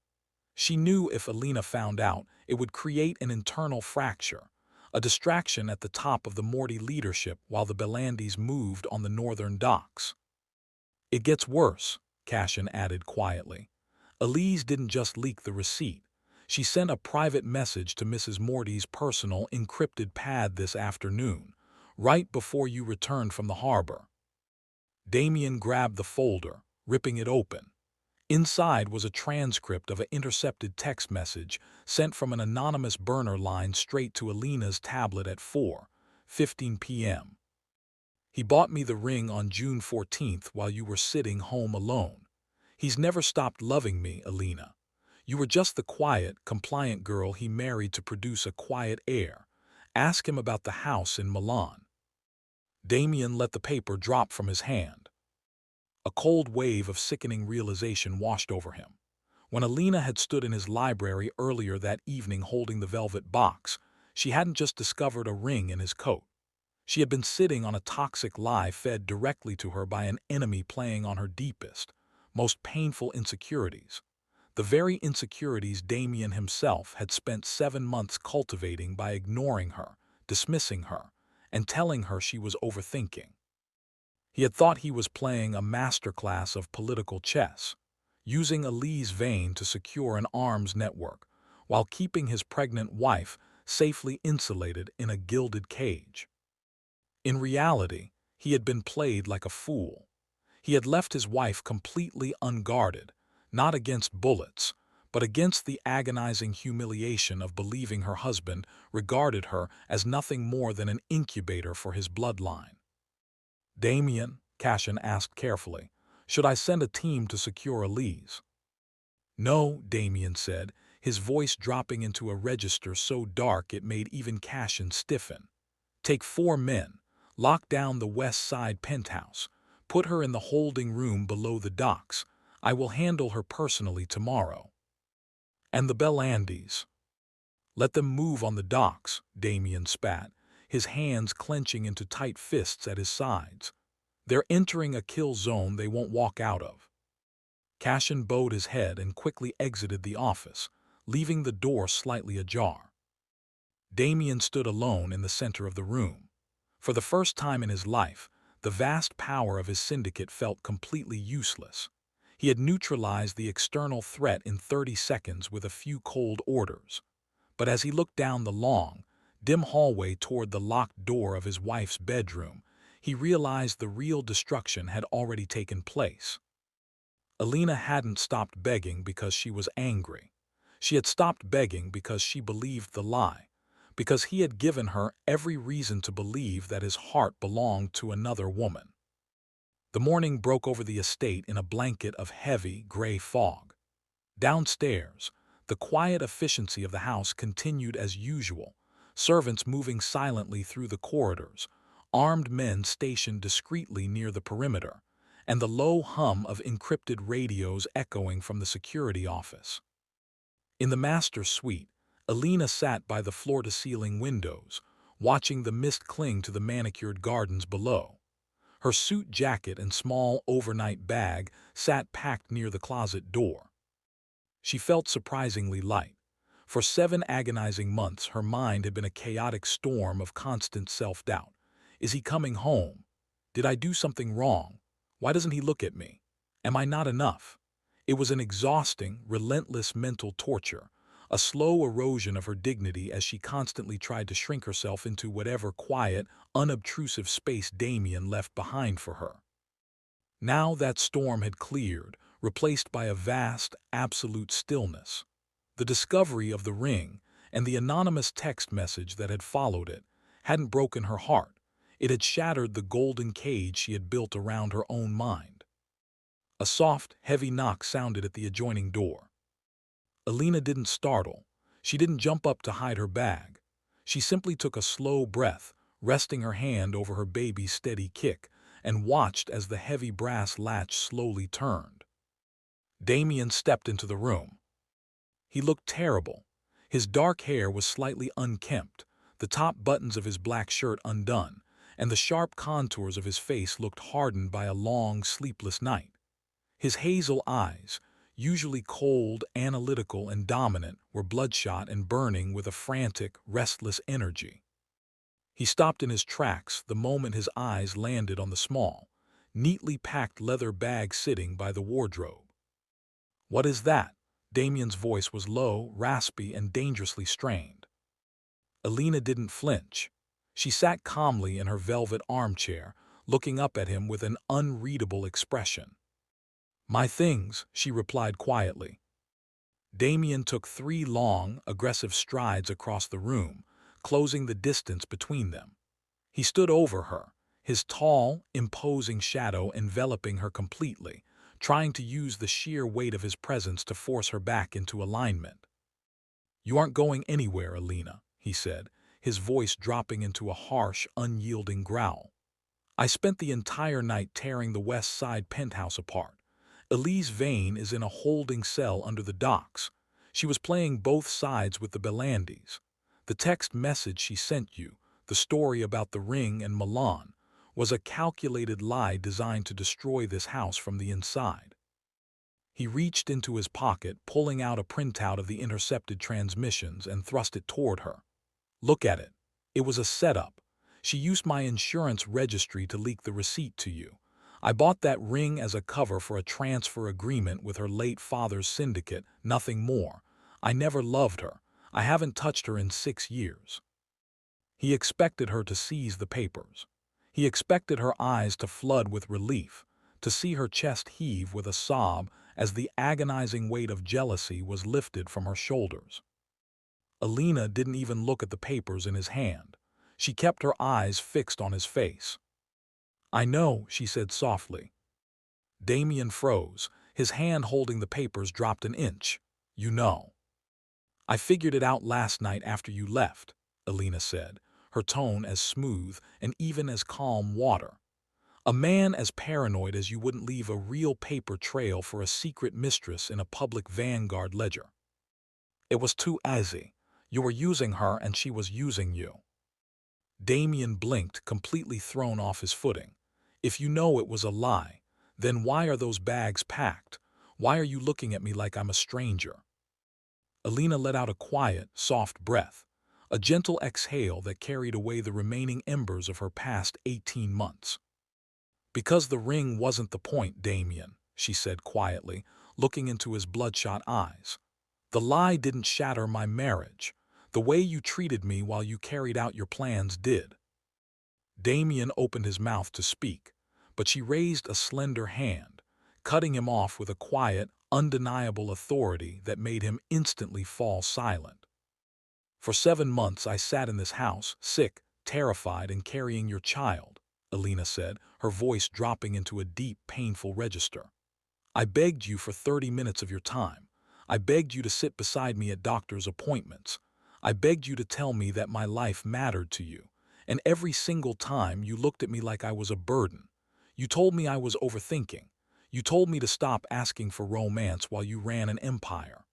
A: She knew if Elena found out, it would create an internal fracture, a distraction at the top of the Morty leadership while the Belandis moved on the northern docks. "It gets worse," Cashin added quietly. "Elise didn't just leak the receipt. She sent a private message to Mrs. Morty's personal encrypted pad this afternoon, right before you returned from the harbor." Damien grabbed the folder, ripping it open. Inside was a transcript of an intercepted text message sent from an anonymous burner line straight to Elena's tablet at 4:15 p.m. "He bought me the ring on June 14th while you were sitting home alone. He's never stopped loving me, Elena. You were just the quiet, compliant girl he married to produce a quiet heir. Ask him about the house in Milan." Damien let the paper drop from his hand. A cold wave of sickening realization washed over him. When Elena had stood in his library earlier that evening holding the velvet box, she hadn't just discovered a ring in his coat. She had been sitting on a toxic lie fed directly to her by an enemy playing on her deepest, most painful insecurities. The very insecurities Damien himself had spent 7 months cultivating by ignoring her, dismissing her, and telling her she was overthinking. He had thought he was playing a masterclass of political chess, using Elise Vane to secure an arms network, while keeping his pregnant wife safely insulated in a gilded cage. In reality, he had been played like a fool. He had left his wife completely unguarded, not against bullets, but against the agonizing humiliation of believing her husband regarded her as nothing more than an incubator for his bloodline. "Damien," Cashin asked carefully, "should I send a team to secure Elise?" "No," Damien said, his voice dropping into a register so dark it made even Cashin stiffen. "Take 4 men, lock down the west side penthouse, put her in the holding room below the docks. I will handle her personally tomorrow." "And the Bellandis?" "Let them move on the docks," Damien spat, his hands clenching into tight fists at his sides. "They're entering a kill zone they won't walk out of." Cashin bowed his head and quickly exited the office, leaving the door slightly ajar. Damien stood alone in the center of the room. For the first time in his life, the vast power of his syndicate felt completely useless. He had neutralized the external threat in 30 seconds with a few cold orders. But as he looked down the long, dim hallway toward the locked door of his wife's bedroom, he realized the real destruction had already taken place. Elena hadn't stopped begging because she was angry. She had stopped begging because she believed the lie, because he had given her every reason to believe that his heart belonged to another woman. The morning broke over the estate in a blanket of heavy, gray fog. Downstairs, the quiet efficiency of the house continued as usual, servants moving silently through the corridors, armed men stationed discreetly near the perimeter, and the low hum of encrypted radios echoing from the security office. In the master suite, Elena sat by the floor-to-ceiling windows, watching the mist cling to the manicured gardens below. Her suit jacket and small overnight bag sat packed near the closet door. She felt surprisingly light. For 7 agonizing months, her mind had been a chaotic storm of constant self-doubt. Is he coming home? Did I do something wrong? Why doesn't he look at me? Am I not enough? It was an exhausting, relentless mental torture, a slow erosion of her dignity as she constantly tried to shrink herself into whatever quiet, unobtrusive space Damien left behind for her. Now that storm had cleared, replaced by a vast, absolute stillness. The discovery of the ring and the anonymous text message that had followed it hadn't broken her heart. It had shattered the golden cage she had built around her own mind. A soft, heavy knock sounded at the adjoining door. Elena didn't startle. She didn't jump up to hide her bag. She simply took a slow breath, resting her hand over her baby's steady kick, and watched as the heavy brass latch slowly turned. Damien stepped into the room. He looked terrible. His dark hair was slightly unkempt, the top buttons of his black shirt undone, and the sharp contours of his face looked hardened by a long, sleepless night. His hazel eyes, usually cold, analytical, and dominant, were bloodshot and burning with a frantic, restless energy. He stopped in his tracks the moment his eyes landed on the small, neatly packed leather bag sitting by the wardrobe. "What is that?" Damien's voice was low, raspy, and dangerously strained. Elena didn't flinch. She sat calmly in her velvet armchair, looking up at him with an unreadable expression. "My things," she replied quietly. Damien took 3 long, aggressive strides across the room, closing the distance between them. He stood over her, his tall, imposing shadow enveloping her completely, trying to use the sheer weight of his presence to force her back into alignment. "You aren't going anywhere, Elena," he said, his voice dropping into a harsh, unyielding growl. "I spent the entire night tearing the west side penthouse apart. Elise Vane is in a holding cell under the docks. She was playing both sides with the Bellandis. The text message she sent you, the story about the ring and Milan, was a calculated lie designed to destroy this house from the inside. He reached into his pocket, pulling out a printout of the intercepted transmissions and thrust it toward her. Look at it. It was a setup. She used my insurance registry to leak the receipt to you. I bought that ring as a cover for a transfer agreement with her late father's syndicate, nothing more. I never loved her. I haven't touched her in 6 years. He expected her to seize the papers. He expected her eyes to flood with relief, to see her chest heave with a sob as the agonizing weight of jealousy was lifted from her shoulders. Elena didn't even look at the papers in his hand. She kept her eyes fixed on his face. "I know," she said softly. Damien froze. His hand holding the papers dropped an inch. "You know." "I figured it out last night after you left," Elena said, her tone as smooth and even as calm water. "A man as paranoid as you wouldn't leave a real paper trail for a secret mistress in a public Vanguard ledger. It was too easy. You were using her and she was using you." Damien blinked, completely thrown off his footing. "If you know it was a lie, then why are those bags packed? Why are you looking at me like I'm a stranger?" Elena let out a quiet, soft breath, a gentle exhale that carried away the remaining embers of her past 18 months. "Because the ring wasn't the point, Damien," she said quietly, looking into his bloodshot eyes. "The lie didn't shatter my marriage. The way you treated me while you carried out your plans did." Damien opened his mouth to speak, but she raised a slender hand, cutting him off with a quiet, undeniable authority that made him instantly fall silent. "For 7 months I sat in this house, sick, terrified, and carrying your child," Elena said, her voice dropping into a deep, painful register. "I begged you for 30 minutes of your time. I begged you to sit beside me at doctor's appointments. I begged you to tell me that my life mattered to you. And every single time you looked at me like I was a burden. You told me I was overthinking. You told me to stop asking for romance while you ran an empire."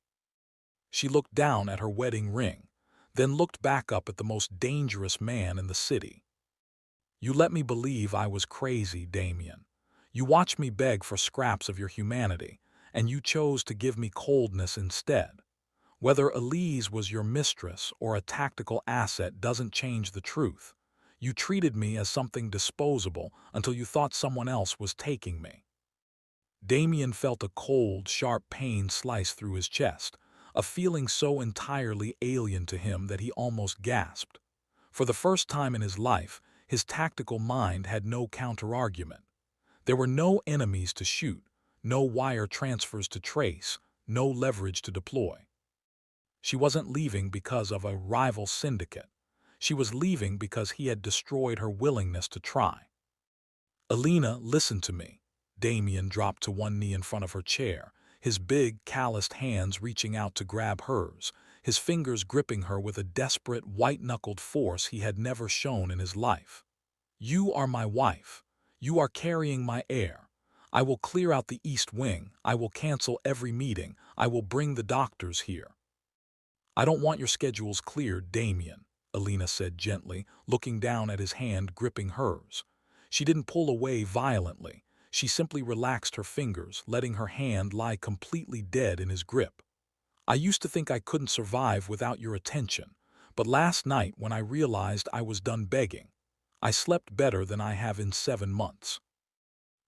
A: She looked down at her wedding ring, then looked back up at the most dangerous man in the city. "You let me believe I was crazy, Damien. You watched me beg for scraps of your humanity, and you chose to give me coldness instead. Whether Elise was your mistress or a tactical asset doesn't change the truth. You treated me as something disposable until you thought someone else was taking me." Damien felt a cold, sharp pain slice through his chest, a feeling so entirely alien to him that he almost gasped. For the first time in his life, his tactical mind had no counterargument. There were no enemies to shoot, no wire transfers to trace, no leverage to deploy. She wasn't leaving because of a rival syndicate. She was leaving because he had destroyed her willingness to try. "Elena, listen to me." Damien dropped to one knee in front of her chair, his big, calloused hands reaching out to grab hers, his fingers gripping her with a desperate, white-knuckled force he had never shown in his life. "You are my wife. You are carrying my heir. I will clear out the East Wing. I will cancel every meeting. I will bring the doctors here." "I don't want your schedules cleared, Damien," Elena said gently, looking down at his hand gripping hers. She didn't pull away violently. She simply relaxed her fingers, letting her hand lie completely dead in his grip. "I used to think I couldn't survive without your attention, but last night when I realized I was done begging, I slept better than I have in 7 months."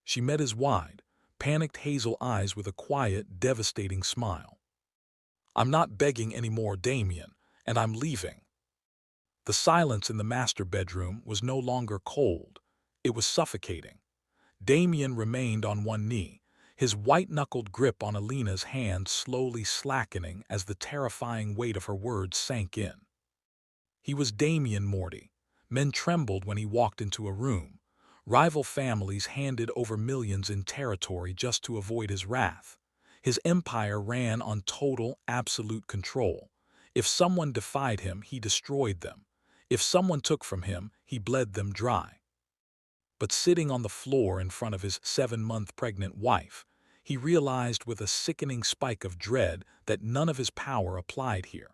A: She met his wide, panicked hazel eyes with a quiet, devastating smile. "I'm not begging anymore, Damien, and I'm leaving." The silence in the master bedroom was no longer cold. It was suffocating. Damien remained on one knee, his white-knuckled grip on Elena's hand slowly slackening as the terrifying weight of her words sank in. He was Damien Morty. Men trembled when he walked into a room. Rival families handed over millions in territory just to avoid his wrath. His empire ran on total, absolute control. If someone defied him, he destroyed them. If someone took from him, he bled them dry. But sitting on the floor in front of his 7-month pregnant wife, he realized with a sickening spike of dread that none of his power applied here.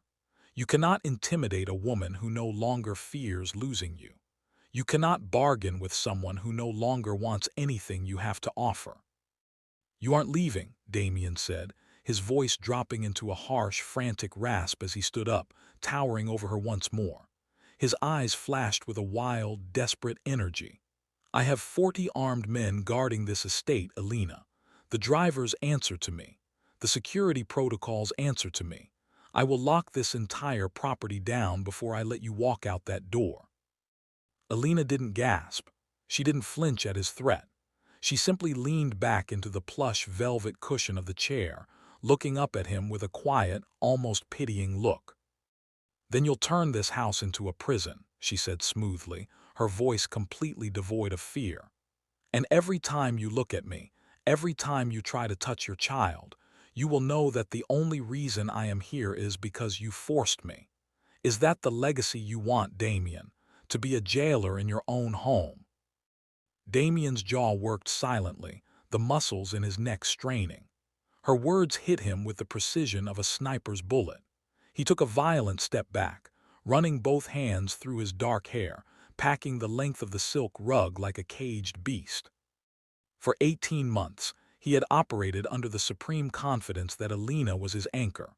A: You cannot intimidate a woman who no longer fears losing you. You cannot bargain with someone who no longer wants anything you have to offer. You aren't leaving, Damien said, his voice dropping into a harsh, frantic rasp as he stood up, towering over her once more. His eyes flashed with a wild, desperate energy. I have 40 armed men guarding this estate, Elena. The drivers answer to me. The security protocols answer to me. I will lock this entire property down before I let you walk out that door. Elena didn't gasp. She didn't flinch at his threat. She simply leaned back into the plush velvet cushion of the chair, looking up at him with a quiet, almost pitying look. "Then you'll turn this house into a prison," she said smoothly, her voice completely devoid of fear. "And every time you look at me, every time you try to touch your child, you will know that the only reason I am here is because you forced me. Is that the legacy you want, Damien? To be a jailer in your own home?" Damien's jaw worked silently, the muscles in his neck straining. Her words hit him with the precision of a sniper's bullet. He took a violent step back, running both hands through his dark hair, packing the length of the silk rug like a caged beast. For 18 months, he had operated under the supreme confidence that Elena was his anchor,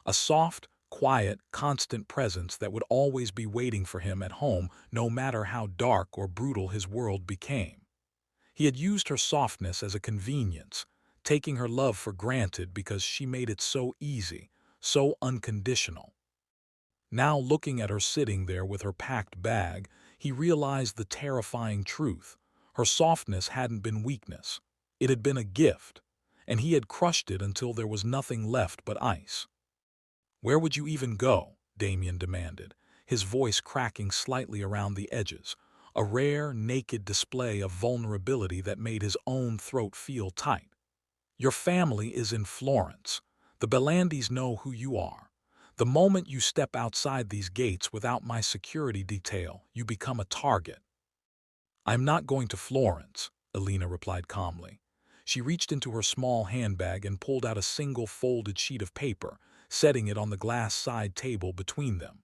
A: a soft, quiet, constant presence that would always be waiting for him at home no matter how dark or brutal his world became. He had used her softness as a convenience, taking her love for granted because she made it so easy, so unconditional. Now, looking at her sitting there with her packed bag, he realized the terrifying truth. Her softness hadn't been weakness. It had been a gift, and he had crushed it until there was nothing left but ice. "Where would you even go?" Damien demanded, his voice cracking slightly around the edges, a rare, naked display of vulnerability that made his own throat feel tight. "Your family is in Florence. The Bellandis know who you are. The moment you step outside these gates without my security detail, you become a target." "I'm not going to Florence," Elena replied calmly. She reached into her small handbag and pulled out a single folded sheet of paper, setting it on the glass side table between them.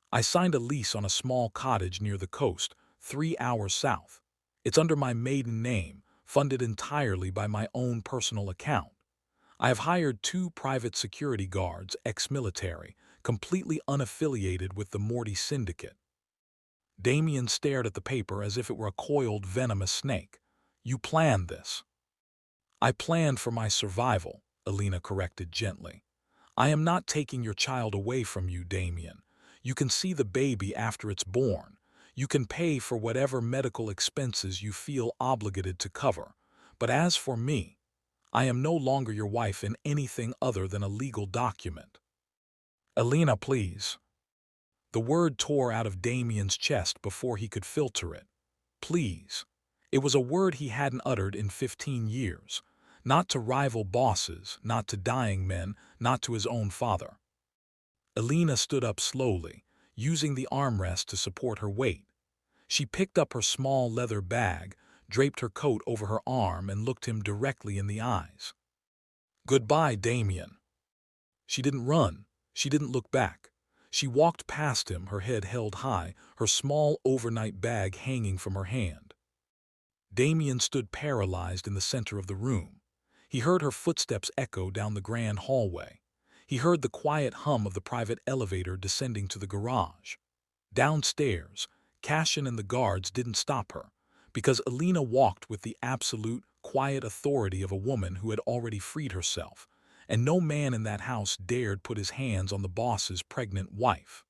A: "I signed a lease on a small cottage near the coast, 3 hours south. It's under my maiden name, funded entirely by my own personal account. I have hired 2 private security guards, ex-military, completely unaffiliated with the Morty syndicate." Damien stared at the paper as if it were a coiled, venomous snake. "You planned this." "I planned for my survival," Elena corrected gently. "I am not taking your child away from you, Damien. You can see the baby after it's born. You can pay for whatever medical expenses you feel obligated to cover. But as for me, I am no longer your wife in anything other than a legal document." "Elena, please." The word tore out of Damien's chest before he could filter it. Please. It was a word he hadn't uttered in 15 years. Not to rival bosses, not to dying men, not to his own father. Elena stood up slowly, using the armrest to support her weight. She picked up her small leather bag, draped her coat over her arm, and looked him directly in the eyes. "Goodbye, Damien." She didn't run. She didn't look back. She walked past him, her head held high, her small overnight bag hanging from her hand. Damien stood paralyzed in the center of the room. He heard her footsteps echo down the grand hallway. He heard the quiet hum of the private elevator descending to the garage. Downstairs, Cashin and the guards didn't stop her, because Elena walked with the absolute, quiet authority of a woman who had already freed herself, and no man in that house dared put his hands on the boss's pregnant wife.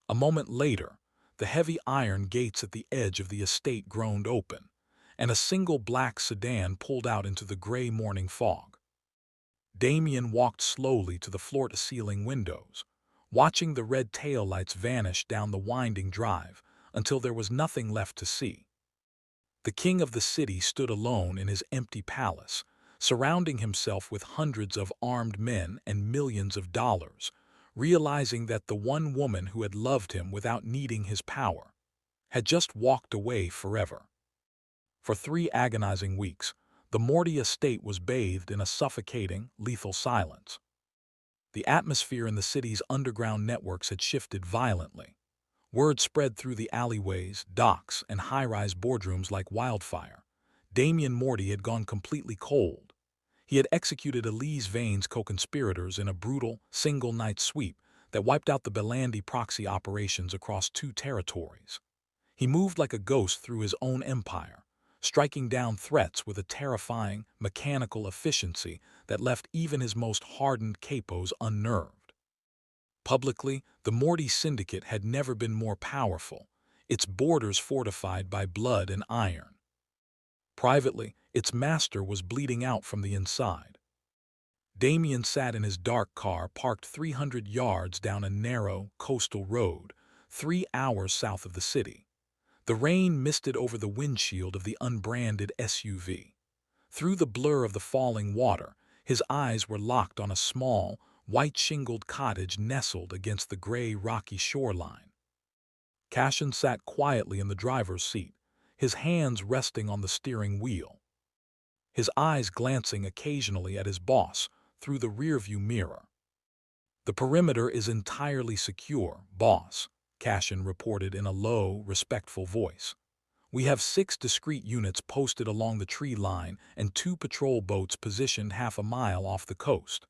A: A moment later, the heavy iron gates at the edge of the estate groaned open, and a single black sedan pulled out into the gray morning fog. Damien walked slowly to the floor-to-ceiling windows, watching the red taillights vanish down the winding drive until there was nothing left to see. The king of the city stood alone in his empty palace, surrounding himself with hundreds of armed men and millions of dollars, realizing that the one woman who had loved him without needing his power had just walked away forever. For 3 agonizing weeks, the Morty estate was bathed in a suffocating, lethal silence. The atmosphere in the city's underground networks had shifted violently. Word spread through the alleyways, docks, and high-rise boardrooms like wildfire. Damien Morty had gone completely cold. He had executed Elise Vane's co-conspirators in a brutal, single-night sweep that wiped out the Belandi proxy operations across 2 territories. He moved like a ghost through his own empire, striking down threats with a terrifying, mechanical efficiency that left even his most hardened capos unnerved. Publicly, the Morty Syndicate had never been more powerful, its borders fortified by blood and iron. Privately, its master was bleeding out from the inside. Damien sat in his dark car parked 300 yards down a narrow, coastal road, 3 hours south of the city. The rain misted over the windshield of the unbranded SUV. Through the blur of the falling water, his eyes were locked on a small, white-shingled cottage nestled against the gray, rocky shoreline. Cashin sat quietly in the driver's seat, his hands resting on the steering wheel, his eyes glancing occasionally at his boss through the rearview mirror. "The perimeter is entirely secure, boss," Cashin reported in a low, respectful voice. "We have 6 discreet units posted along the tree line and 2 patrol boats positioned half a mile off the coast.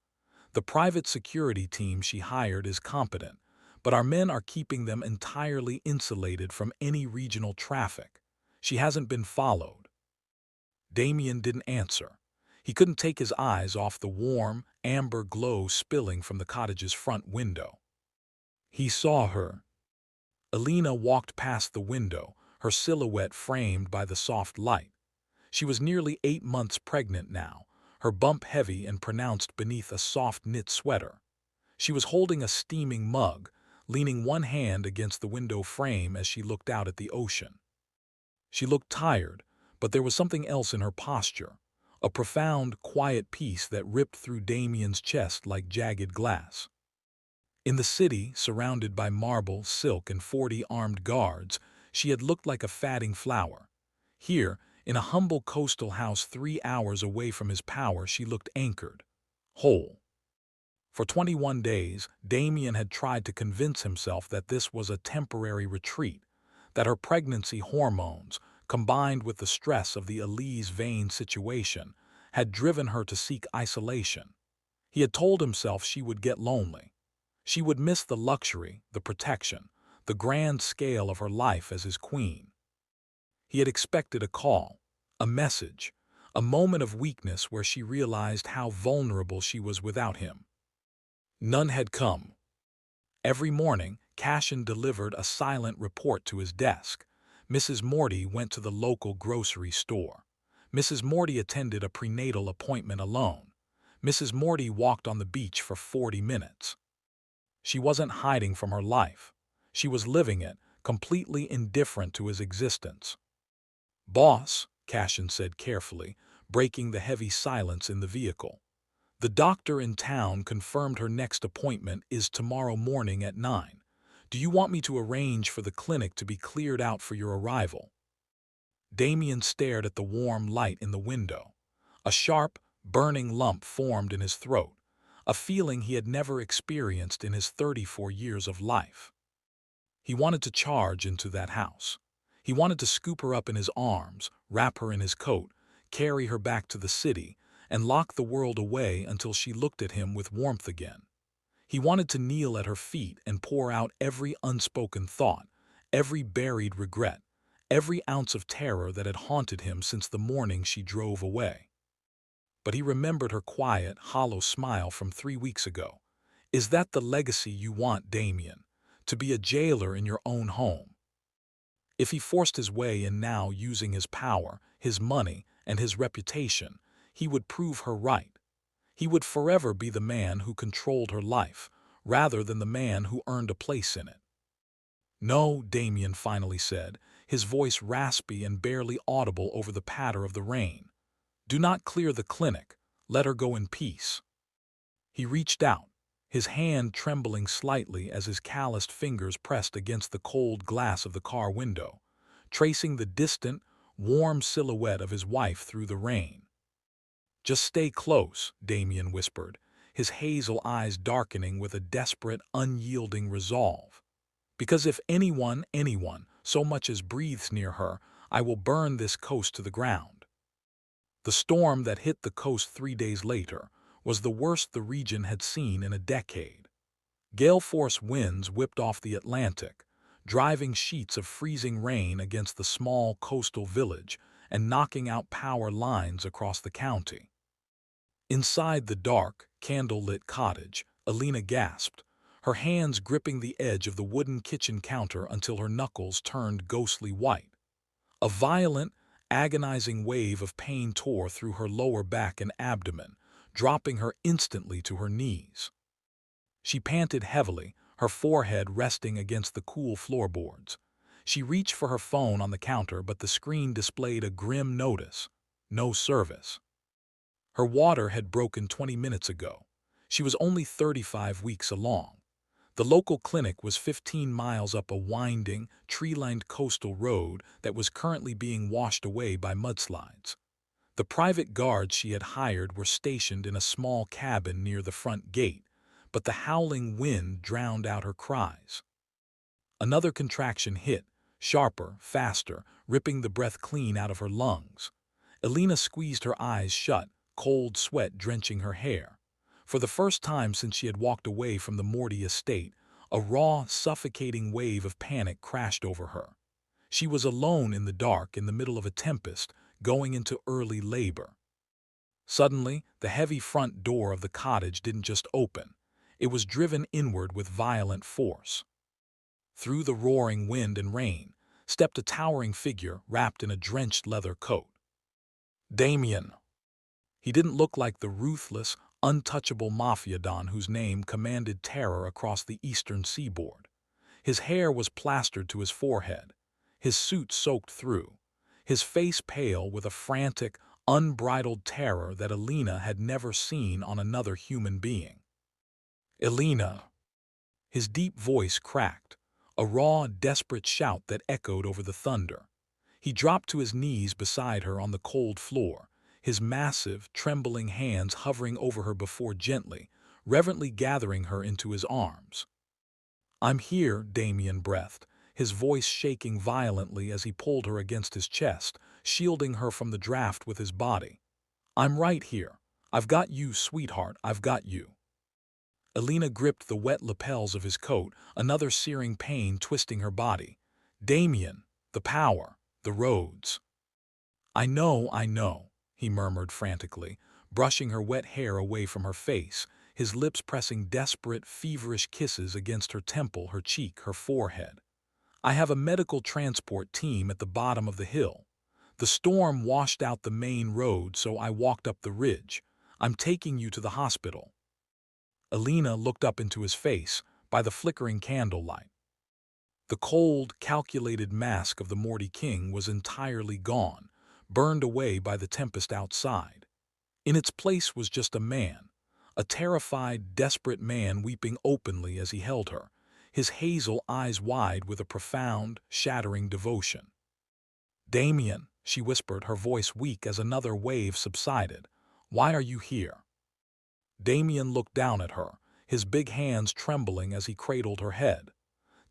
A: The private security team she hired is competent, but our men are keeping them entirely insulated from any regional traffic. She hasn't been followed." Damien didn't answer. He couldn't take his eyes off the warm, amber glow spilling from the cottage's front window. He saw her. Elena walked past the window, her silhouette framed by the soft light. She was nearly 8 months pregnant now, her bump heavy and pronounced beneath a soft knit sweater. She was holding a steaming mug, leaning one hand against the window frame as she looked out at the ocean. She looked tired, but there was something else in her posture, a profound, quiet peace that ripped through Damien's chest like jagged glass. In the city, surrounded by marble, silk, and 40 armed guards, she had looked like a fatting flower. Here, in a humble coastal house 3 hours away from his power, she looked anchored, whole. For 21 days, Damien had tried to convince himself that this was a temporary retreat, that her pregnancy hormones, combined with the stress of the Elise Vane situation, had driven her to seek isolation. He had told himself she would get lonely. She would miss the luxury, the protection, the grand scale of her life as his queen. He had expected a call, a message, a moment of weakness where she realized how vulnerable she was without him. None had come. Every morning, Cashin delivered a silent report to his desk. Mrs. Morty went to the local grocery store. Mrs. Morty attended a prenatal appointment alone. Mrs. Morty walked on the beach for 40 minutes. She wasn't hiding from her life. She was living it, completely indifferent to his existence. "Boss," Cashin said carefully, breaking the heavy silence in the vehicle. "The doctor in town confirmed her next appointment is tomorrow morning at 9. Do you want me to arrange for the clinic to be cleared out for your arrival?" Damien stared at the warm light in the window. A sharp, burning lump formed in his throat, a feeling he had never experienced in his 34 years of life. He wanted to charge into that house. He wanted to scoop her up in his arms, wrap her in his coat, carry her back to the city, and lock the world away until she looked at him with warmth again. He wanted to kneel at her feet and pour out every unspoken thought, every buried regret, every ounce of terror that had haunted him since the morning she drove away. But he remembered her quiet, hollow smile from 3 weeks ago. "Is that the legacy you want, Damien? To be a jailer in your own home?" If he forced his way in now, using his power, his money, and his reputation, he would prove her right. He would forever be the man who controlled her life, rather than the man who earned a place in it. "No," Damien finally said, his voice raspy and barely audible over the patter of the rain. "Do not clear the clinic. Let her go in peace." He reached out, his hand trembling slightly as his calloused fingers pressed against the cold glass of the car window, tracing the distant, warm silhouette of his wife through the rain. "Just stay close," Damien whispered, his hazel eyes darkening with a desperate, unyielding resolve. Because if anyone, so much as breathes near her, I will burn this coast to the ground. The storm that hit the coast 3 days later was the worst the region had seen in a decade. Gale-force winds whipped off the Atlantic, driving sheets of freezing rain against the small coastal village and knocking out power lines across the county. Inside the dark, candle-lit cottage, Elena gasped, her hands gripping the edge of the wooden kitchen counter until her knuckles turned ghostly white. A violent, agonizing wave of pain tore through her lower back and abdomen, dropping her instantly to her knees. She panted heavily, her forehead resting against the cool floorboards. She reached for her phone on the counter, but the screen displayed a grim notice: no service. Her water had broken 20 minutes ago. She was only 35 weeks along. The local clinic was 15 miles up a winding, tree-lined coastal road that was currently being washed away by mudslides. The private guards she had hired were stationed in a small cabin near the front gate, but the howling wind drowned out her cries. Another contraction hit, sharper, faster, ripping the breath clean out of her lungs. Elena squeezed her eyes shut, cold sweat drenching her hair. For the first time since she had walked away from the Moretti estate, a raw, suffocating wave of panic crashed over her. She was alone in the dark in the middle of a tempest, going into early labor. Suddenly, the heavy front door of the cottage didn't just open. It was driven inward with violent force. Through the roaring wind and rain stepped a towering figure wrapped in a drenched leather coat. Damien. He didn't look like the ruthless, untouchable Mafia don whose name commanded terror across the eastern seaboard. His hair was plastered to his forehead, his suit soaked through, his face pale with a frantic, unbridled terror that Elena had never seen on another human being. Elena. His deep voice cracked, a raw, desperate shout that echoed over the thunder. He dropped to his knees beside her on the cold floor, his massive, trembling hands hovering over her before gently, reverently gathering her into his arms. "I'm here," Damien breathed, his voice shaking violently as he pulled her against his chest, shielding her from the draft with his body. "I'm right here. I've got you, sweetheart, I've got you." Elena gripped the wet lapels of his coat, another searing pain twisting her body. "Damien, the power, the roads." I know," he murmured frantically, brushing her wet hair away from her face, his lips pressing desperate, feverish kisses against her temple, her cheek, her forehead. "I have a medical transport team at the bottom of the hill. The storm washed out the main road, so I walked up the ridge. I'm taking you to the hospital." Elena looked up into his face by the flickering candlelight. The cold, calculated mask of the Moretti king was entirely gone, burned away by the tempest outside. In its place was just a man, a terrified, desperate man weeping openly as he held her, his hazel eyes wide with a profound, shattering devotion. "Damien," she whispered, her voice weak as another wave subsided, "why are you here?" Damien looked down at her, his big hands trembling as he cradled her head.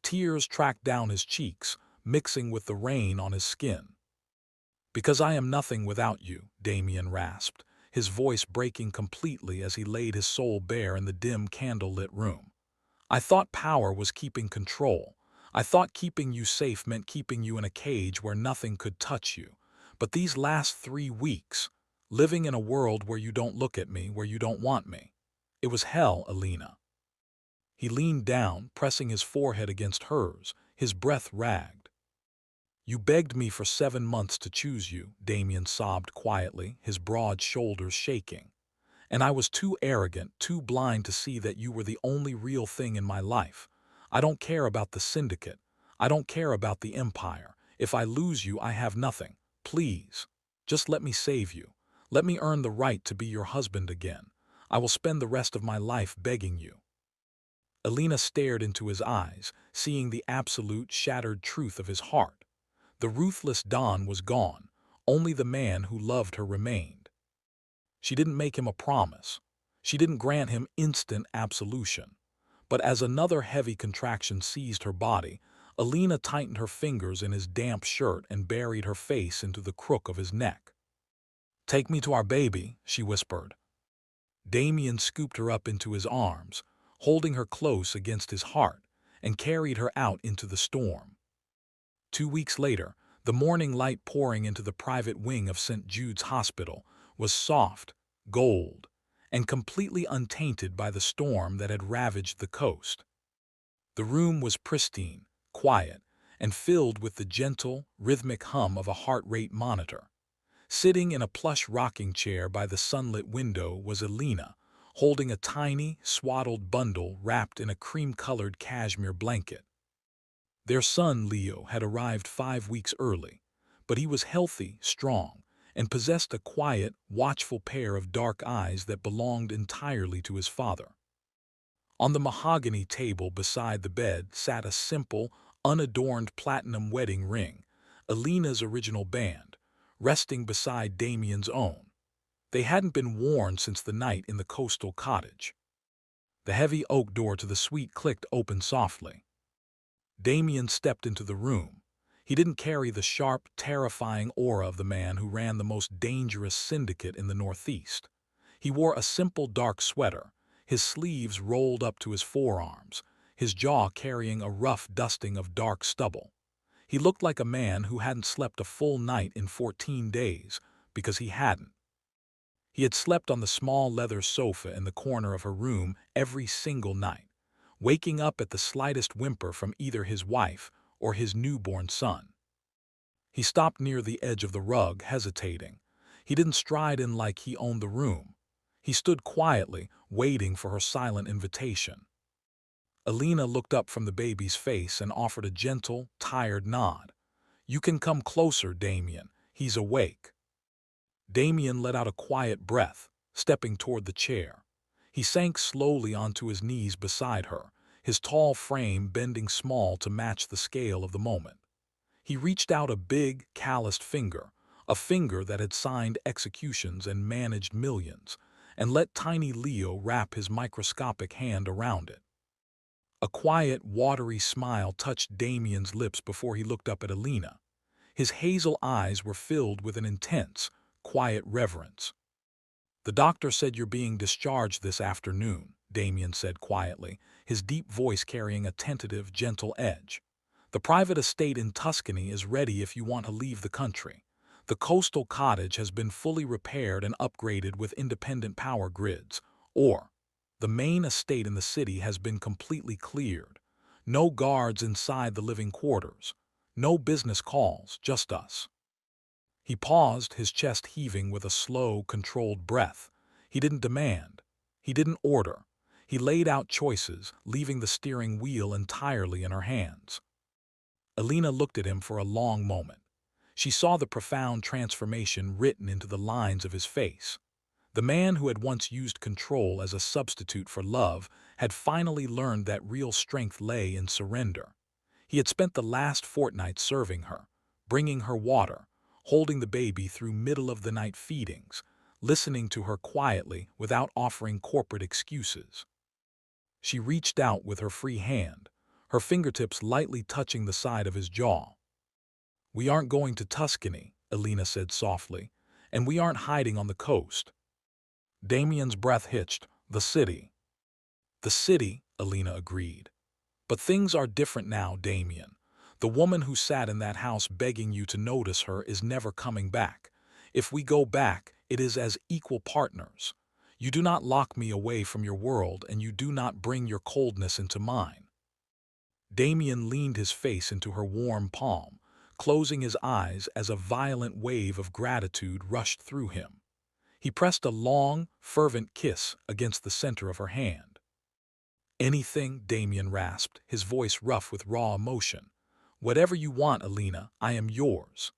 A: Tears tracked down his cheeks, mixing with the rain on his skin. "Because I am nothing without you," Damien rasped, his voice breaking completely as he laid his soul bare in the dim candle-lit room. "I thought power was keeping control. I thought keeping you safe meant keeping you in a cage where nothing could touch you. But these last 3 weeks, living in a world where you don't look at me, where you don't want me, it was hell, Elena." He leaned down, pressing his forehead against hers, his breath ragged. "You begged me for 7 months to choose you," Damien sobbed quietly, his broad shoulders shaking. "And I was too arrogant, too blind to see that you were the only real thing in my life. I don't care about the syndicate. I don't care about the empire. If I lose you, I have nothing. Please, just let me save you. Let me earn the right to be your husband again. I will spend the rest of my life begging you." Elena stared into his eyes, seeing the absolute, shattered truth of his heart. The ruthless Don was gone. Only the man who loved her remained. She didn't make him a promise. She didn't grant him instant absolution. But as another heavy contraction seized her body, Elena tightened her fingers in his damp shirt and buried her face into the crook of his neck. "Take me to our baby," she whispered. Damien scooped her up into his arms, holding her close against his heart, and carried her out into the storm. 2 weeks later, the morning light pouring into the private wing of St. Jude's Hospital was soft, gold, and completely untainted by the storm that had ravaged the coast. The room was pristine, quiet, and filled with the gentle, rhythmic hum of a heart rate monitor. Sitting in a plush rocking chair by the sunlit window was Elena, holding a tiny, swaddled bundle wrapped in a cream-colored cashmere blanket. Their son, Leo, had arrived 5 weeks early, but he was healthy, strong, and possessed a quiet, watchful pair of dark eyes that belonged entirely to his father. On the mahogany table beside the bed sat a simple, unadorned platinum wedding ring, Elena's original band, resting beside Damien's own. They hadn't been worn since the night in the coastal cottage. The heavy oak door to the suite clicked open softly. Damien stepped into the room. He didn't carry the sharp, terrifying aura of the man who ran the most dangerous syndicate in the Northeast. He wore a simple dark sweater, his sleeves rolled up to his forearms, his jaw carrying a rough dusting of dark stubble. He looked like a man who hadn't slept a full night in 14 days, because he hadn't. He had slept on the small leather sofa in the corner of her room every single night, waking up at the slightest whimper from either his wife or his newborn son. He stopped near the edge of the rug, hesitating. He didn't stride in like he owned the room. He stood quietly, waiting for her silent invitation. Elena looked up from the baby's face and offered a gentle, tired nod. "You can come closer, Damien. He's awake." Damien let out a quiet breath, stepping toward the chair. He sank slowly onto his knees beside her, his tall frame bending small to match the scale of the moment. He reached out a big, calloused finger, a finger that had signed executions and managed millions, and let tiny Leo wrap his microscopic hand around it. A quiet, watery smile touched Damien's lips before he looked up at Elena. His hazel eyes were filled with an intense, quiet reverence. "The doctor said you're being discharged this afternoon," Damien said quietly, his deep voice carrying a tentative, gentle edge. "The private estate in Tuscany is ready if you want to leave the country. The coastal cottage has been fully repaired and upgraded with independent power grids. Or, the main estate in the city has been completely cleared. No guards inside the living quarters. No business calls, just us." He paused, his chest heaving with a slow, controlled breath. He didn't demand. He didn't order. He laid out choices, leaving the steering wheel entirely in her hands. Elena looked at him for a long moment. She saw the profound transformation written into the lines of his face. The man who had once used control as a substitute for love had finally learned that real strength lay in surrender. He had spent the last fortnight serving her, bringing her water, holding the baby through middle-of-the-night feedings, listening to her quietly without offering corporate excuses. She reached out with her free hand, her fingertips lightly touching the side of his jaw. "We aren't going to Tuscany," Elena said softly, "and we aren't hiding on the coast." Damien's breath hitched. "The city." "The city," Elena agreed. "But things are different now, Damien. The woman who sat in that house begging you to notice her is never coming back. If we go back, it is as equal partners. You do not lock me away from your world, and you do not bring your coldness into mine." Damien leaned his face into her warm palm, closing his eyes as a violent wave of gratitude rushed through him. He pressed a long, fervent kiss against the center of her hand. "Anything," Damien rasped, his voice rough with raw emotion. "Whatever you want, Elena, I am yours."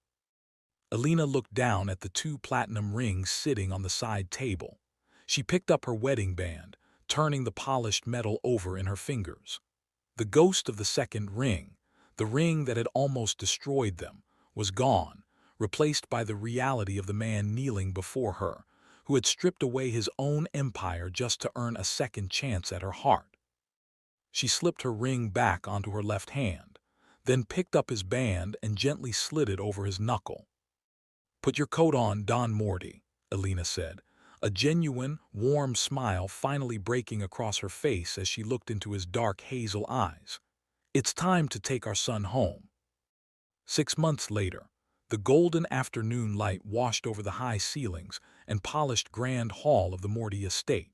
A: Elena looked down at the 2 platinum rings sitting on the side table. She picked up her wedding band, turning the polished metal over in her fingers. The ghost of the second ring, the ring that had almost destroyed them, was gone, replaced by the reality of the man kneeling before her, who had stripped away his own empire just to earn a second chance at her heart. She slipped her ring back onto her left hand, then picked up his band and gently slid it over his knuckle. "Put your coat on, Don Morty," Elena said, a genuine, warm smile finally breaking across her face as she looked into his dark hazel eyes. "It's time to take our son home." 6 months later, the golden afternoon light washed over the high ceilings and polished grand hall of the Morty estate.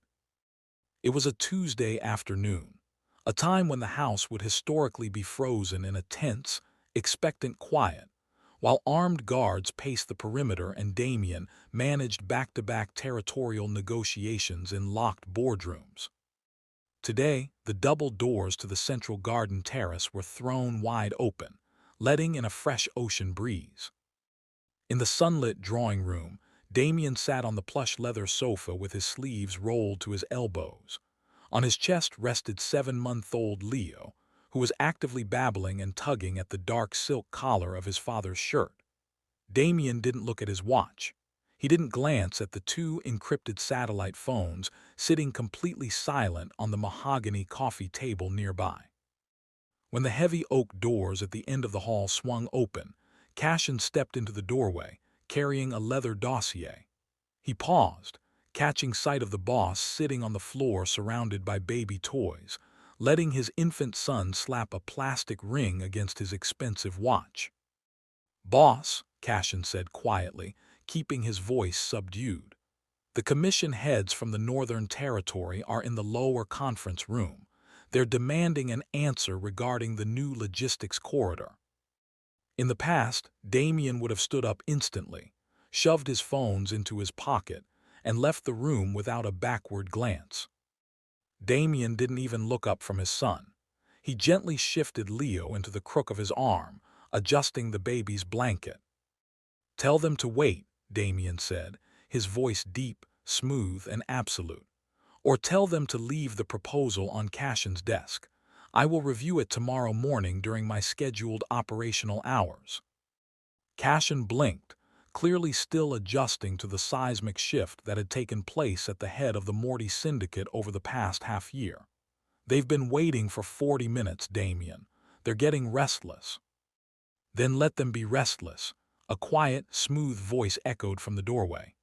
A: It was a Tuesday afternoon, a time when the house would historically be frozen in a tense, expectant quiet, while armed guards paced the perimeter and Damien managed back-to-back territorial negotiations in locked boardrooms. Today, the double doors to the central garden terrace were thrown wide open, letting in a fresh ocean breeze. In the sunlit drawing room, Damien sat on the plush leather sofa with his sleeves rolled to his elbows. On his chest rested 7-month-old Leo, who was actively babbling and tugging at the dark silk collar of his father's shirt. Damien didn't look at his watch. He didn't glance at the two encrypted satellite phones sitting completely silent on the mahogany coffee table nearby. When the heavy oak doors at the end of the hall swung open, Cashin stepped into the doorway, carrying a leather dossier. He paused, catching sight of the boss sitting on the floor surrounded by baby toys, letting his infant son slap a plastic ring against his expensive watch. "Boss," Cashin said quietly, keeping his voice subdued. "The commission heads from the Northern Territory are in the lower conference room. They're demanding an answer regarding the new logistics corridor." In the past, Damien would have stood up instantly, shoved his phones into his pocket, and left the room without a backward glance. Damien didn't even look up from his son. He gently shifted Leo into the crook of his arm, adjusting the baby's blanket. "Tell them to wait," Damien said, his voice deep, smooth, and absolute. "Or tell them to leave the proposal on Cashin's desk. I will review it tomorrow morning during my scheduled operational hours." Cashin blinked, clearly still adjusting to the seismic shift that had taken place at the head of the Morty Syndicate over the past half-year. "They've been waiting for 40 minutes, Damien. They're getting restless." "Then let them be restless," a quiet, smooth voice echoed from the doorway.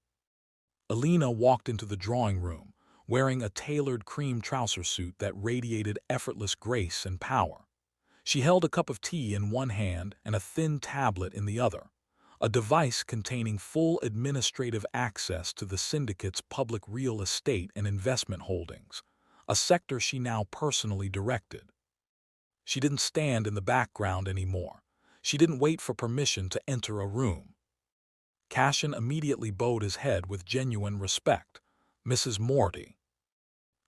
A: Elena walked into the drawing room, wearing a tailored cream trouser suit that radiated effortless grace and power. She held a cup of tea in one hand and a thin tablet in the other, a device containing full administrative access to the syndicate's public real estate and investment holdings, a sector she now personally directed. She didn't stand in the background anymore. She didn't wait for permission to enter a room. Cashin immediately bowed his head with genuine respect. "Mrs. Morty."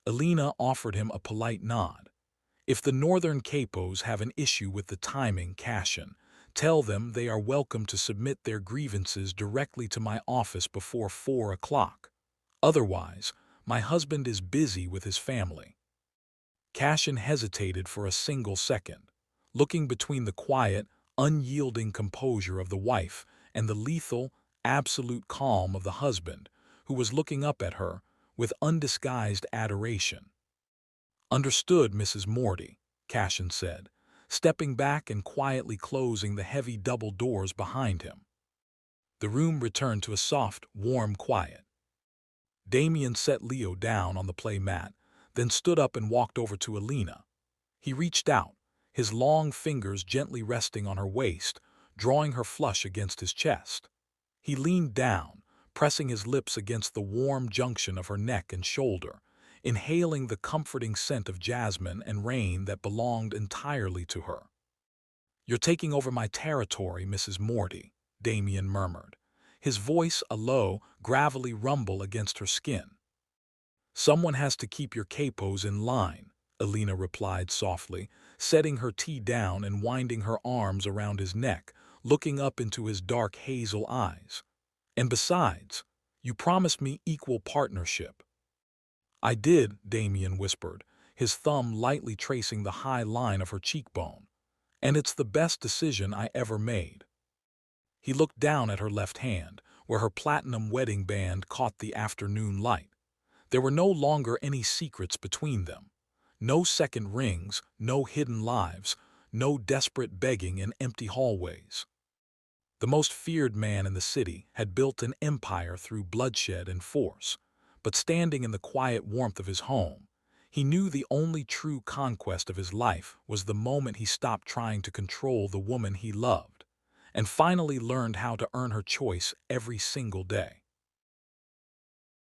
A: Elena offered him a polite nod. "If the Northern Capos have an issue with the timing, Cashin, tell them they are welcome to submit their grievances directly to my office before 4 o'clock. Otherwise, my husband is busy with his family." Cashin hesitated for a single second, looking between the quiet, unyielding composure of the wife and the lethal, absolute calm of the husband, who was looking up at her with undisguised adoration. "Understood, Mrs. Morty," Cashin said, stepping back and quietly closing the heavy double doors behind him. The room returned to a soft, warm quiet. Damien set Leo down on the play mat, then stood up and walked over to Elena. He reached out, his long fingers gently resting on her waist, drawing her flush against his chest. He leaned down, pressing his lips against the warm junction of her neck and shoulder, inhaling the comforting scent of jasmine and rain that belonged entirely to her. "You're taking over my territory, Mrs. Morty," Damien murmured, his voice a low, gravelly rumble against her skin. "Someone has to keep your capos in line," Elena replied softly, setting her tea down and winding her arms around his neck, looking up into his dark hazel eyes. "And besides, you promised me equal partnership." "I did," Damien whispered, his thumb lightly tracing the high line of her cheekbone. "And it's the best decision I ever made." He looked down at her left hand, where her platinum wedding band caught the afternoon light. There were no longer any secrets between them. No second rings, no hidden lives, no desperate begging in empty hallways. The most feared man in the city had built an empire through bloodshed and force, but standing in the quiet warmth of his home, he knew the only true conquest of his life was the moment he stopped trying to control the woman he loved, and finally learned how to earn her choice every single day.